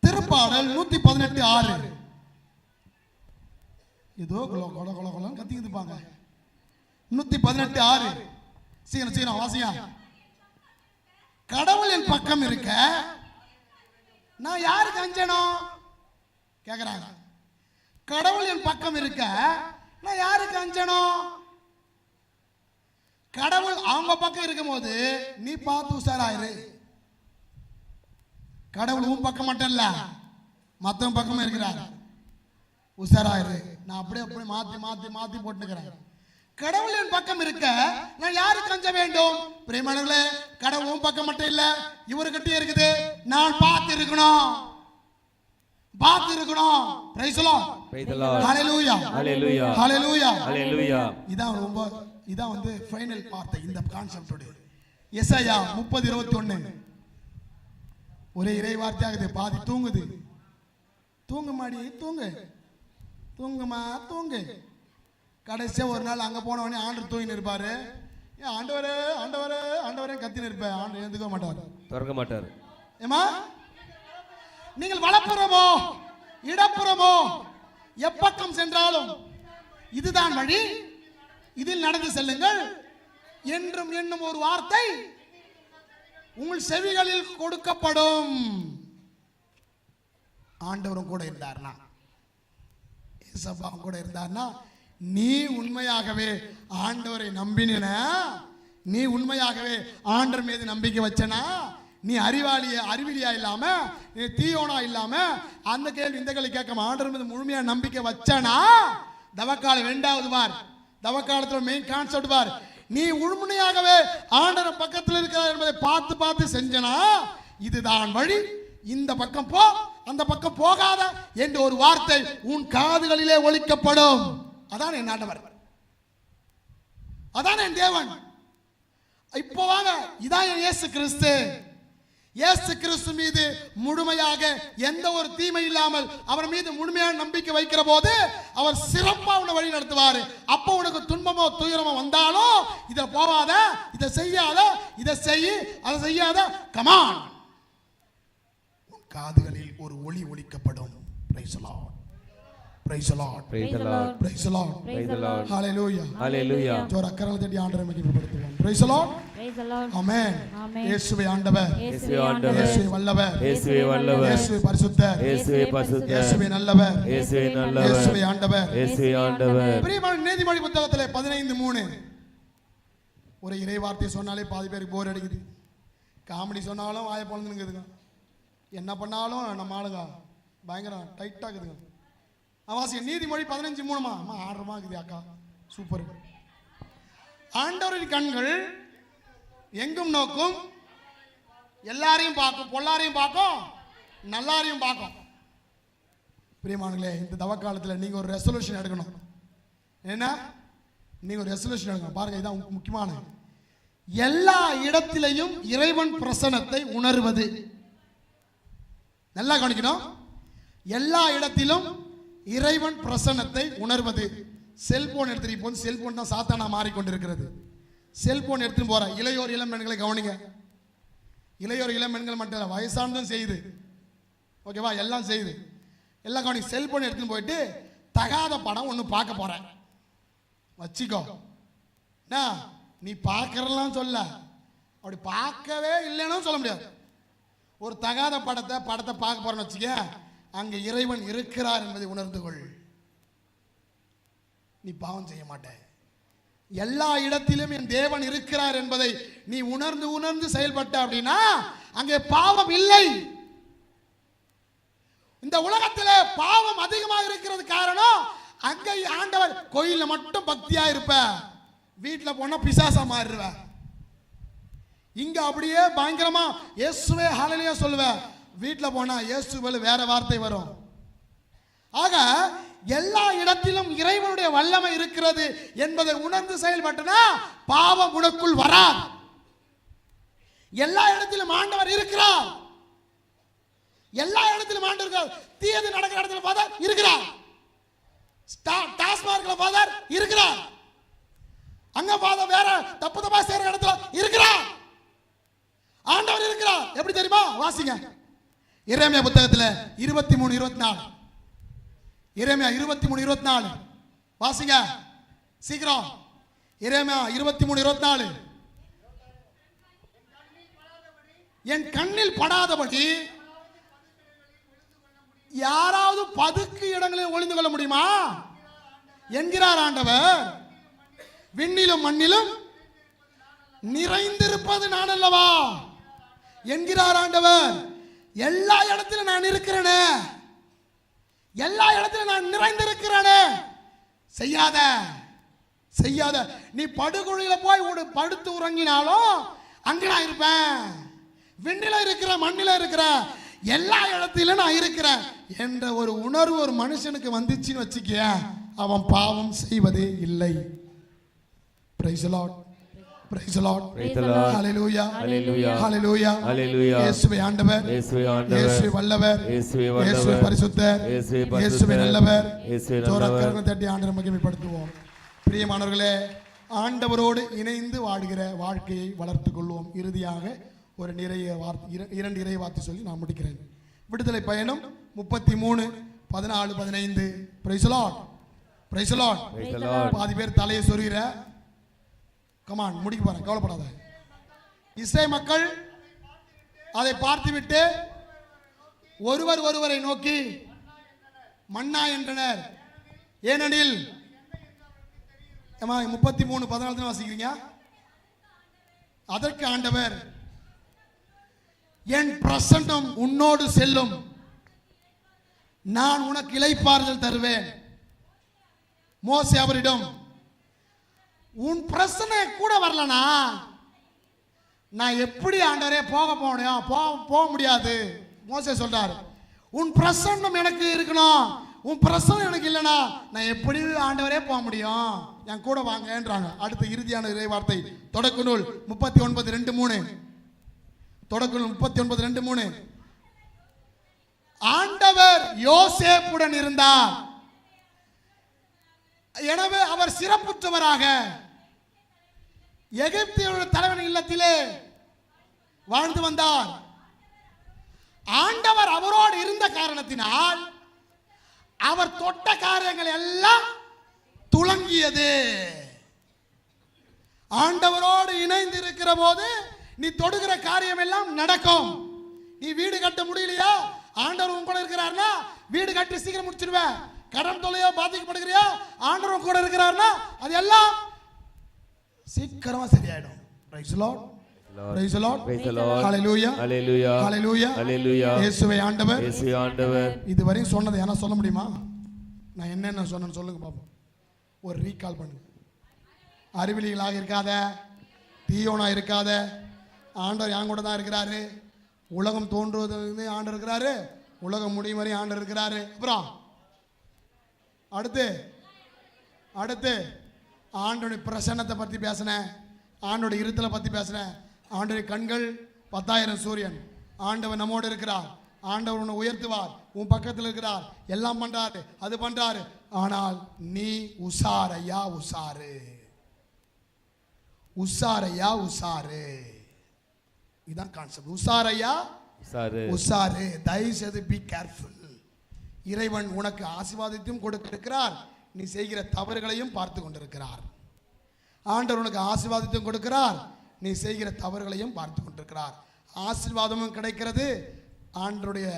திருப்பாடல் 118:6. ஏதோ கொல கொல கொல கத்திக்கிட்டு இருப்பாங்க. 118:6. சீக்கிரம் சீக்கிரம் வாசியா. கடவுள் என் பக்கம் இருக்க நான் யாருக்கு அஞ்சணும் கேக்குறாங்க. கடவுள் என் பக்கம் இருக்க நான் யாருக்கு அஞ்சணும்? கடவுள் அவங்க பக்கம் இருக்கும் போது நீ பார்த்து உஷாராயிரு. கடவுள் உன் பக்கம் மட்டும் இல்ல, மத்தவன் பக்கமும் இருக்கிறார். உஷாராயிரு. நான் அப்படியே மாத்தி மாத்தி மாத்தி போட்டுக்கிறேன். கடவுள் என் பக்கம் இருக்க நான் யாருக்கு அஞ்ச வேண்டும்? பிரியமானவர்களே, கடவுளும் பக்கம் மட்டும் இல்ல, இவர்கிட்டயே இருக்குது. நான் பார்த்து இருக்கணும். Praise the Lord. Hallelujah. Hallelujah. Hallelujah. Hallelujah. இதான் வந்து ஃபைனல் வார்த்தை இந்த கான்செப்டோட. எசாயா 30:21 ஒரே இறை வார்த்தையாகுது. பாதி தூங்குது. தூங்குமாடி தூங்குமா தூங்கு. கடைசியா ஒரு நாள் அங்க போன உடனே ஆண்டவர் தூங்கின்னு இருப்பாரு. ஆண்டவரே ஆண்டவரே ஆண்டவரே கத்தின்னு இருப்பேன். ஆண்டவர் எழுந்துக்க மாட்டார், திறக்க மாட்டார். ஏமா நீங்கள் வலப்புறமோ இடப்புறமோ எப்பக்கம் சென்றாலும் இதுதான் வழி, இதில் நடந்து செல்லுங்கள் என்றும் என்னும் ஒரு வார்த்தை உங்கள் செவிகளில் கொடுக்கப்படும். ஆண்டவரும் கூட இருந்தார்னா, இயேசுவும் கூட இருந்தார்னா, நீ உண்மையாகவே ஆண்டவரை நம்பினா, நீ உண்மையாகவே ஆண்டவர் மீது நம்பிக்கை வச்சனா, நீ அறிவிலியா இல்லாம, நீ தீயோனா இல்லாம, அந்த கேள்வி இந்த கேள்வி கேட்காம ஆண்டவர் மீது முழுமையா நம்பிக்கை வச்சனா, தவக்காலம் 2வது வார், தவக்காலத்துல மெயின் கான்செப்ட் வார், நீ உண்மையாகவே ஆண்டவர் பக்கத்தில் இருக்கிறார் என்பதை பார்த்து பார்த்து செஞ்சனா, இதுதான் வழி, இந்த பக்கம் போ அந்த பக்கம் போகாத என்ற ஒரு வார்த்தை உன் காதுகளிலே ஒலிக்கப்படும். அதான் என் ஆண்டவர், அதான் என் தேவன். இப்போ வாங்க, இதான் என் இயேசு கிறிஸ்து. இயேசு கிறிஸ்து மீது முழுமையாக எந்த ஒரு தீமை இல்லாமல் அவர் மீது முழுமையான நம்பிக்கை வைக்கிற போது அவர் சிறப்பாக உன்னை வழி நடத்துவார். அப்போ உனக்கு துன்பமோ துயரமோ வந்தாலும் இதை போகாத, இதை செய்யாத, இதை செய், அதை செய்யாத, கமான், காதுகளில் ஒரு ஒளி ஒலிக்கப்படும். Praise the Lord. Praise the Lord. Praise the Lord. Praise the Lord. Praise the Lord. Hallelujah. Hallelujah. ஜோர கரங்களை தட்டி ஆண்டவரை மகிமைப்படுத்துவோம். Praise the Lord. Praise the Lord. Amen. Amen. இயேசுவே ஆண்டவர், இயேசுவே ஆண்டவர், இயேசுவே வல்லவர், இயேசுவே வல்லவர், இயேசுவே பரிசுத்தர், இயேசுவே பரிசுத்தர், இயேசுவே நல்லவர், இயேசுவே நல்லவர், இயேசுவே ஆண்டவர், இயேசுவே ஆண்டவர். பிரியமான நீதிமொழி புத்தகத்திலே 15:3 ஒரு இறை வார்த்தை சொன்னாலே பாதி பேருக்கு போர் அடிக்குது. காமெடி சொன்னாலும் வாயை பொழந்துங்குதுங்க, என்ன பண்ணாலும் நம்ம ஆளுங்க பயங்கரம் டைட்டா இருக்குதுங்க. வாசிங்க நீதிமொழி 15:3. அம்மா ஆர்டரமா இருக்குது அக்கா, சூப்பர். ஆண்டவரின் கண்கள் எங்கும் நோக்கும், எல்லாரையும் பார்க்கும், பொல்லாரையும் பார்க்கும், நல்லாரையும் பார்க்கும். பிரியமானங்களே, இந்த தவக்காலத்தில் நீங்க ஒரு ரெசல்யூஷன் எடுக்கணும். என்ன? நீங்க ஒரு ரெசல்யூஷன் எடுக்கணும். பாருங்க, இதான் முக்கியமான. எல்லா இடத்திலையும் இறைவன் பிரசன்னத்தை உணர்வது. நல்லா கவனிக்கணும். எல்லா இடத்திலும் இறைவன் பிரசன்னத்தை உணர்வது. செல்போன் எடுத்துட்டு போது, செல்போன் தான் சாத்தானா மாறிக்கொண்டிருக்கிறது. செல்போன் எடுத்துட்டு போற இளையோர் இளம் பெண்களை கவனிங்க. இளையோர் இளம் பெண்கள் மட்டும் இல்லை, வயசானதும் செய்யுது. ஓகேவா? எல்லாம் செய்யுது. எல்லாம் கவனிங்க. செல்போன் எடுத்துட்டு போயிட்டு தகாத படம் ஒன்று பார்க்க போற வச்சுக்கோ. நீ பார்க்கறலாம் சொல்ல, அப்படி பார்க்கவே இல்லைன்னு சொல்ல முடியாது. ஒரு தகாத படத்தை பார்க்க போறேன்னு வச்சுக்க, அங்கே இறைவன் இருக்கிறார் என்பதை உணர்ந்து கொள். நீ பாவம் செய்ய மாட்ட. எல்லா இடத்திலும் என் தேவன் இருக்கிறார் என்பதை நீ உணர்ந்து உணர்ந்து செயல்பட்ட அப்படின்னா அங்கே பாவம் இல்லை. இந்த உலகத்தில் பாவம் அதிகமாக இருக்கிறது காரணம், அங்கே ஆண்டவர் கோயிலில் மட்டும் பக்தியா இருப்ப, வீட்டில் போனா பிசாசா மாறிடுவ. இங்க அப்படியே பயங்கரமா இயேசுவே ஹல்லேலூயா சொல்லுவ, வீட்டில் போனா இயேசுவே வேற வார்த்தை வரும். ஆக எல்லா இடத்திலும் இறைவனுடைய வல்லமை இருக்கிறது என்பதை உணர்ந்து செயல்பட்டனா பாவம் உனக்குள் வராது. எல்லா இடத்திலும் ஆண்டவர் இருக்கிறார். எல்லா இடத்திலும் ஆண்டவர் இருக்கிறார். தீயது நடக்கிற இடத்துல ஃபாதர் இருக்கிறார். டாஸ்மார்க்ல ஃபாதர் இருக்கிறார். அங்க ஃபாதர் வேற தப்பு தப்பா செய்யற இடத்துல இருக்கிறார். ஆண்டவர் இருக்கிறார். எப்படி தெரியுமா? வாசிங்க எரேமியா புத்தகத்துல 23:24. எரேமியா 23:24 வாசிங்க சீக்கிரம். எரேமியா 23:24. என் கண்ணில் படாதபடி யாராவது பதுக்கு இடங்களில் ஒளிந்து கொள்ள முடியுமா என்கிறார் ஆண்டவர். விண்ணிலும் மண்ணிலும் நிறைந்திருப்பது நான் அல்லவா என்கிறார் ஆண்டவர். எல்லா இடத்திலும் நான் இருக்கிறேனே. எல்லா இடத்திலும் நான் நிறைந்திருக்கிறேனே. செய்யாத செய்யாத. நீ படுகுழியில போய் படுத்து உறங்கினாலும் அங்க நான் இருப்பேன். விண்ணில இருக்கிற மண்ணில இருக்கிற எல்லா இடத்திலும் நான் இருக்கிறேன் என்ற ஒரு உணர்வு ஒரு மனுஷனுக்கு வந்துச்சுன்னு வச்சுக்க, அவன் பாவம் செய்வதே இல்லை. Praise the Lord, praise the Lord, hallelujah, hallelujah, hallelujah, hallelujah. இயேசுவே ஆண்டவர், இயேசுவே ஆண்டவர், இயேசுவே வல்லவர், இயேசுவே வல்லவர், இயேசுவே பரிசுத்தர், இயேசுவே நல்லவர். ஜோரக்கரங்களை தட்டி ஆண்டவரை மகிமைப்படுத்துவோம். பிரியமானவர்களே, ஆண்டவரோடு இணைந்து வாழ்கிற வாழ்க்கையை வளர்த்துக் கொள்வோம். இறுதியாக ஒரு இரண்டு இறை வார்த்தை சொல்லி நான் முடிக்கிறேன். விடுதலை பயணம் 33 14 15. Price the Lord, praise the Lord. பாதி பேர் தலையை சொருகிற கமான் முடிக்க போறேன், கவலைப்படாத. இஸ்ரேல் மக்கள் அதை பார்த்துவிட்டு ஒருவர் ஒருவரை நோக்கி மன்னா என்றனர். ஏனெனில் 33 14 வாசிக்கிறீங்க. அதற்கு ஆண்டவர், என் பிரசன்னம் உன்னோடு செல்லும், நான் உனக்கு இளைப்பாறுதல் தருவேன். மோசே அவரிடம், உன் பிரச்சனை கூட வரலனா நான் எப்படி ஆண்டவரே போக முடியாது. மோசே சொல்றாரு, உன் பிரசன்னம் எனக்கு இருக்கணும், உன் பிரசன்னம் எனக்கு இல்லைனா நான் எப்படி ஆண்டவரே போக முடியும், என் கூட வாங்கன்றாங்க. அடுத்த இறுதியான இறை வார்த்தை தொடக்க நூல் 39:2-3. தொடக்க நூல் 39:2-3. ஆண்டவர் யோசேப்புடன் இருந்தார், எனவே அவர் சிறப்புற்றவராக எகிப்தியருடைய தலைவன் இல்லத்திலே வாழ்ந்து வந்தார். ஆண்டவர் அவரோடு இருந்த காரணத்தினால் அவர் தொட்ட காரியங்கள் எல்லாம் துலங்கியது. ஆண்டவரோடு இணைந்து இருக்கிற போது நீ தொடுகிற காரியம் எல்லாம் நடக்கும். நீ வீடு கட்ட முடியலையா, ஆண்டவர் உன் கூட இருக்கிறார்னா வீடு கட்டி சீக்கிரம் முடிச்சிருவேன். கடன் தொல்லையோ பாதிக்கப்படுகிறியா, ஆண்டவர் கூட இருக்கிறார்னா அது எல்லாம் சீக்கிரமா சரியாயிடும். Praise the Lord, praise the Lord, hallelujah, hallelujah, hallelujah, hallelujah. இயேசுவே ஆண்டவர், இயேசுவே ஆண்டவர். இதுவரை சொன்னதை என்ன சொல்ல முடியுமா? நான் என்னென்ன சொன்னேன்னு சொல்லுங்க பாப்போம். ஒரு ரீகால் பண்ணுங்க. அறிவிலிகளாக இருக்காத, தீயோனா இருக்காத, ஆண்டவர் என் கூட தான் இருக்கிறாரு. உலகம் தோன்றுவதிலிருந்து ஆண்டவர் இருக்கிறாரு, உலகம் முடியும் வரை ஆண்டவர் இருக்கிறாரு. அப்புறம் அடுத்து ஆண்டோடைய பிரசன்னத்தை பற்றி பேசினேன், ஆண்டோடைய இருத்தலை பற்றி பேசினேன். ஆண்டோடைய கண்கள் 10,000 சூரியன். ஆண்டவர் நம்மோடு இருக்கிறார், ஆண்டவர் உன்னை உயர்த்துவார், உன் பக்கத்தில் இருக்கிறார், எல்லாம் பண்றாரு, அது பண்றாரு. ஆனால் நீ உசாரையா உசாரு, உசாரையா உசாரு. இதுதான் கான்செப்ட். உசாரையா உசாரு. தயவு செய்து பி கேர்ஃபுல். இறைவன் உனக்கு ஆசீர்வாதத்தையும் கொடுத்திருக்கிறார், நீ செய்கிற தவறுகளையும் பார்த்து கொண்டிருக்கிறார். ஆண்டவர் உனக்கு ஆசீர்வாதத்தையும் கொடுக்கிறார், நீ செய்கிற தவறுகளையும் பார்த்து கொண்டிருக்கிறார். ஆசீர்வாதமும் கிடைக்கிறது, ஆண்டவருடைய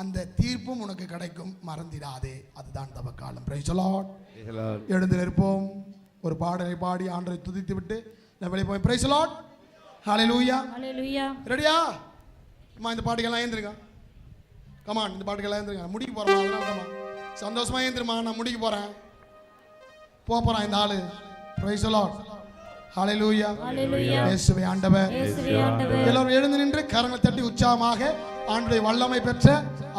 அந்த தீர்ப்பும் உனக்கு கிடைக்கும், மறந்திடாதே. அதுதான் தவ காலம். Price the Lord. எழுந்து நிற்போம், ஒரு பாடலை பாடி ஆண்டவரை துதித்து விட்டு நம்ம வெளியே போய் பிரைஸ் தி லார்ட், ஹalleluya, ஹalleluya. ரெடியா? அம்மா இந்த பாட்டுக்கெல்லாம் ஏந்திருங்க. கமான், இந்த பாட்டுக்கெல்லாம் ஏந்திருங்க. முடிக்க போறோம், அதனால கமான் சந்தோஷமா ஏந்திருமா. நான் முடிக்க போறேன், போறான் இந்த ஆளு. Price the Lord, hallelujah, hallelujah. இயேசுவே ஆண்டவர், இயேசுவே ஆண்டவர். எல்லாரும் எழுந்து நின்று கரங்களை தட்டி உற்சாகமாக ஆண்டவருடைய வல்லமை பெற்ற,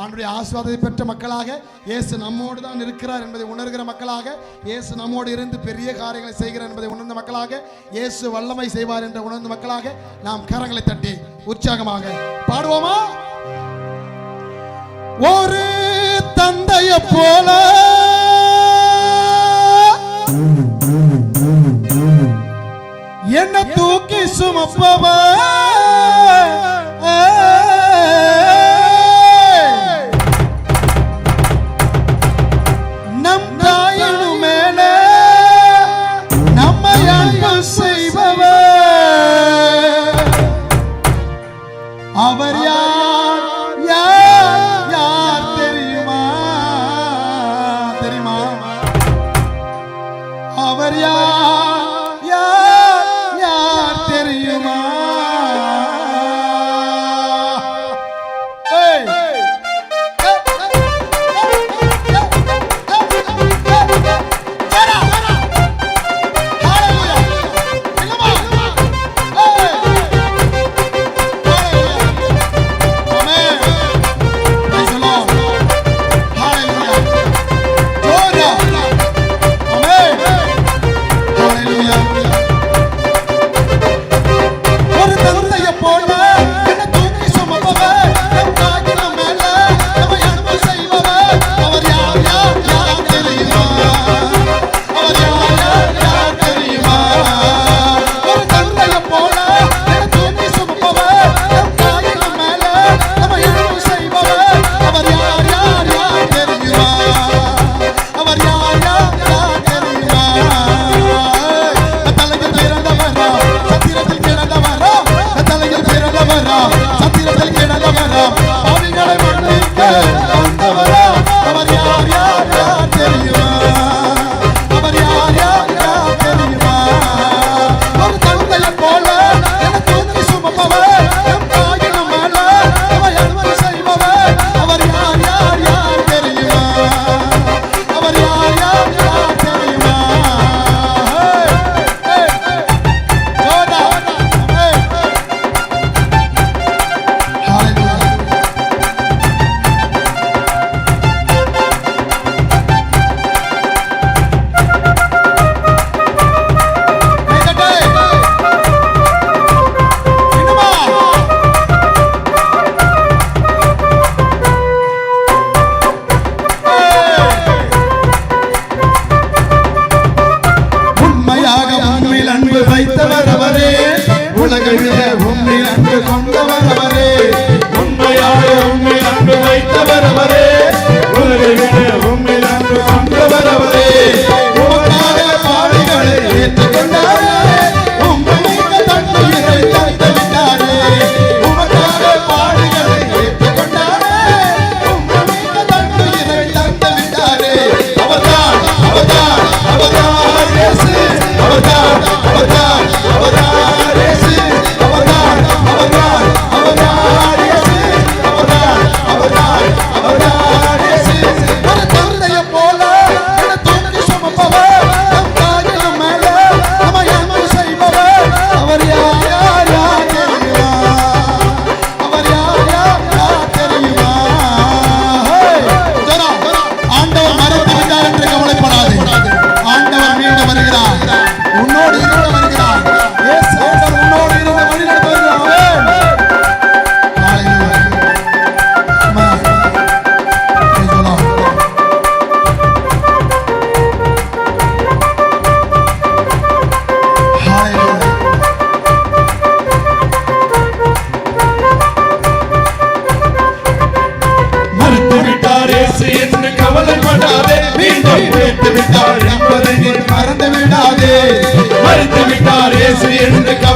ஆண்டவருடைய ஆசீர்வாதத்தை பெற்ற மக்களாக, இயேசு நம்மோடு தான் இருக்கிறார் என்பதை உணர்கிற மக்களாக, இயேசு நம்மோடு இருந்து பெரிய காரியங்களை செய்கிறார் என்பதை உணர்ந்த மக்களாக, இயேசு வல்லமை செய்வார் என்ற உணர்ந்த மக்களாக நாம் கரங்களை தட்டி உற்சாகமாக பாடுவோமா? ஒரு தந்தைய போல என்ன தூக்கி சுமப்பவா, நம் தாயினு மேல நம்மை அன்பு செய்பவர், அவர் யார் யார் யார் தெரியுமா? தெரியுமா? அவர் யார் யார் யார் தெரியுமா?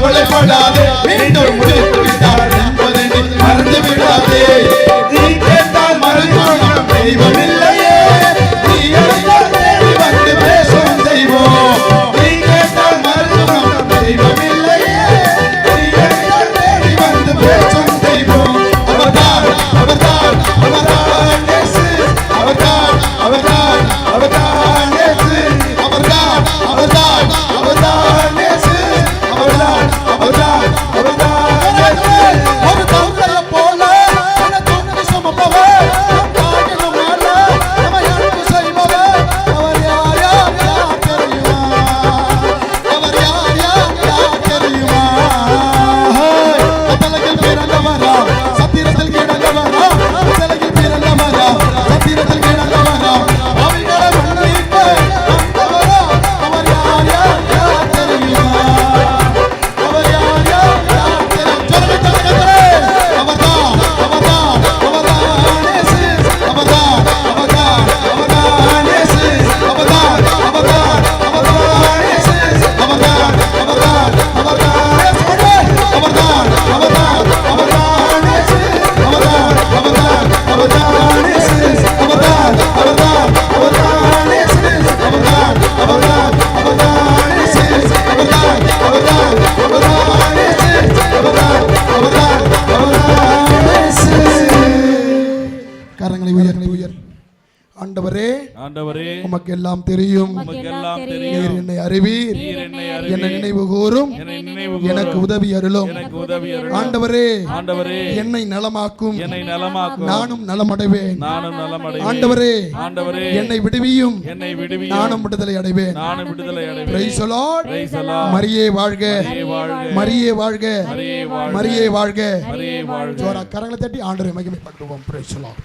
கவலைப்படாதே மீண்டும் முடித்து விட்டார் என்பதை நீ மறந்து விடாதே. நீ கேட்டால் மறுகுணம் தெய்வம் இல்லையே, நீ அழைத்தால் தேடி வந்து பேசும் தெய்வம். நீ கேட்டால் மறுகுணம் தெய்வம் இல்லையே, நீ அழைத்தால் தேடி வந்து பேசும் தெய்வம். அவர்தான் அவர்தான் அவர்தான் இயேசு, அவர்தான் அவர்தான் அவர்தான் இயேசு, அவர்தான் அவர்தான் அவர்தான் இயேசு, அவர்தான் அவர்தான் அவர்தான் இயேசு. ஒரு தந்தையை போல என தோன்றி சுமப்பவர், தாயினும் மேல நம்மை அன்பு செய்பவர். அவர் யார் யார் யார் தெரியுமா? அவர் யார் யார் யார் தெரியுமா? கட்டளையில் பிறந்தவரா, சத்திரத்தில் கிடந்தவரா, கட்டளையில் பிறந்தவரா, சத்திரத்தில் கிடந்தவரா, அவைகளை மன்னிக்க வந்தவரா. அவர் யார் யார் யார் தெரியுமா? அவர் யார் யார் யார் தெரியுமா? சொல்லுங்க சொல்லுங்க. அவர்தான் அவர்தான் அவர்தான் இயேசு, அவர்தான் அவர்தான் அவர்தான் இயேசு, அவர்தான் அவர்தான் அவர்தான் இயேசு, அவர்தான் அவர்தான் அவர்தான் இயேசு, அவர்தான் அவர்தான் அவர்தான் இயேசு, அவர்தான் அவர்தான் அவர்தான் இயேசு, அவர்தான் அவர்தான் அவர்தான் இயேசு, அவர்தான் அவர்தான் அவர்தான் இயேசு, அவர்தான் அவர்தான் அவர்தான் இயேசு, அவர்தான் அவர்தான் அவர்தான் இயேசு. கரங்களை உயர்த்தி உயர். ஆண்டவரே, ஆண்டவரே, உமக்கு எல்லாம் தெரியும், உமக்கு எல்லாம் நீர் தெரியும். என்னை அறிவீர், நீர் என்னை என்னை அறிவீர். நினைவு கூறும், என்னை நினைவு எனக்கு கூரும். உதவி அருளும். எனக்கு உதவி அருளும். ஆண்டவரே, ஆண்டவரே, என்னை நலமாக்கும், என்னை நலமாக்கும். நானும் நலமடைவேன். நானும் நலமடைவேன். ஆண்டவரே, ஆண்டவரே, என்னை விடுவியும், என்னை விடுவியும். நானும் விடுதலை அடைவேன். நானும் விடுதலை அடைவேன். Praise the Lord. Praise the Lord. மரியே வாழ்க, மரியே வாழ்க. மரியே வாழ்க, மரியே வாழ்க. மரியே வாழ்க. மரியே வாழ்க. ஜோரா கரங்களை தட்டி ஆண்டவரை மகிமைப்படுத்துவோம். Praise the Lord.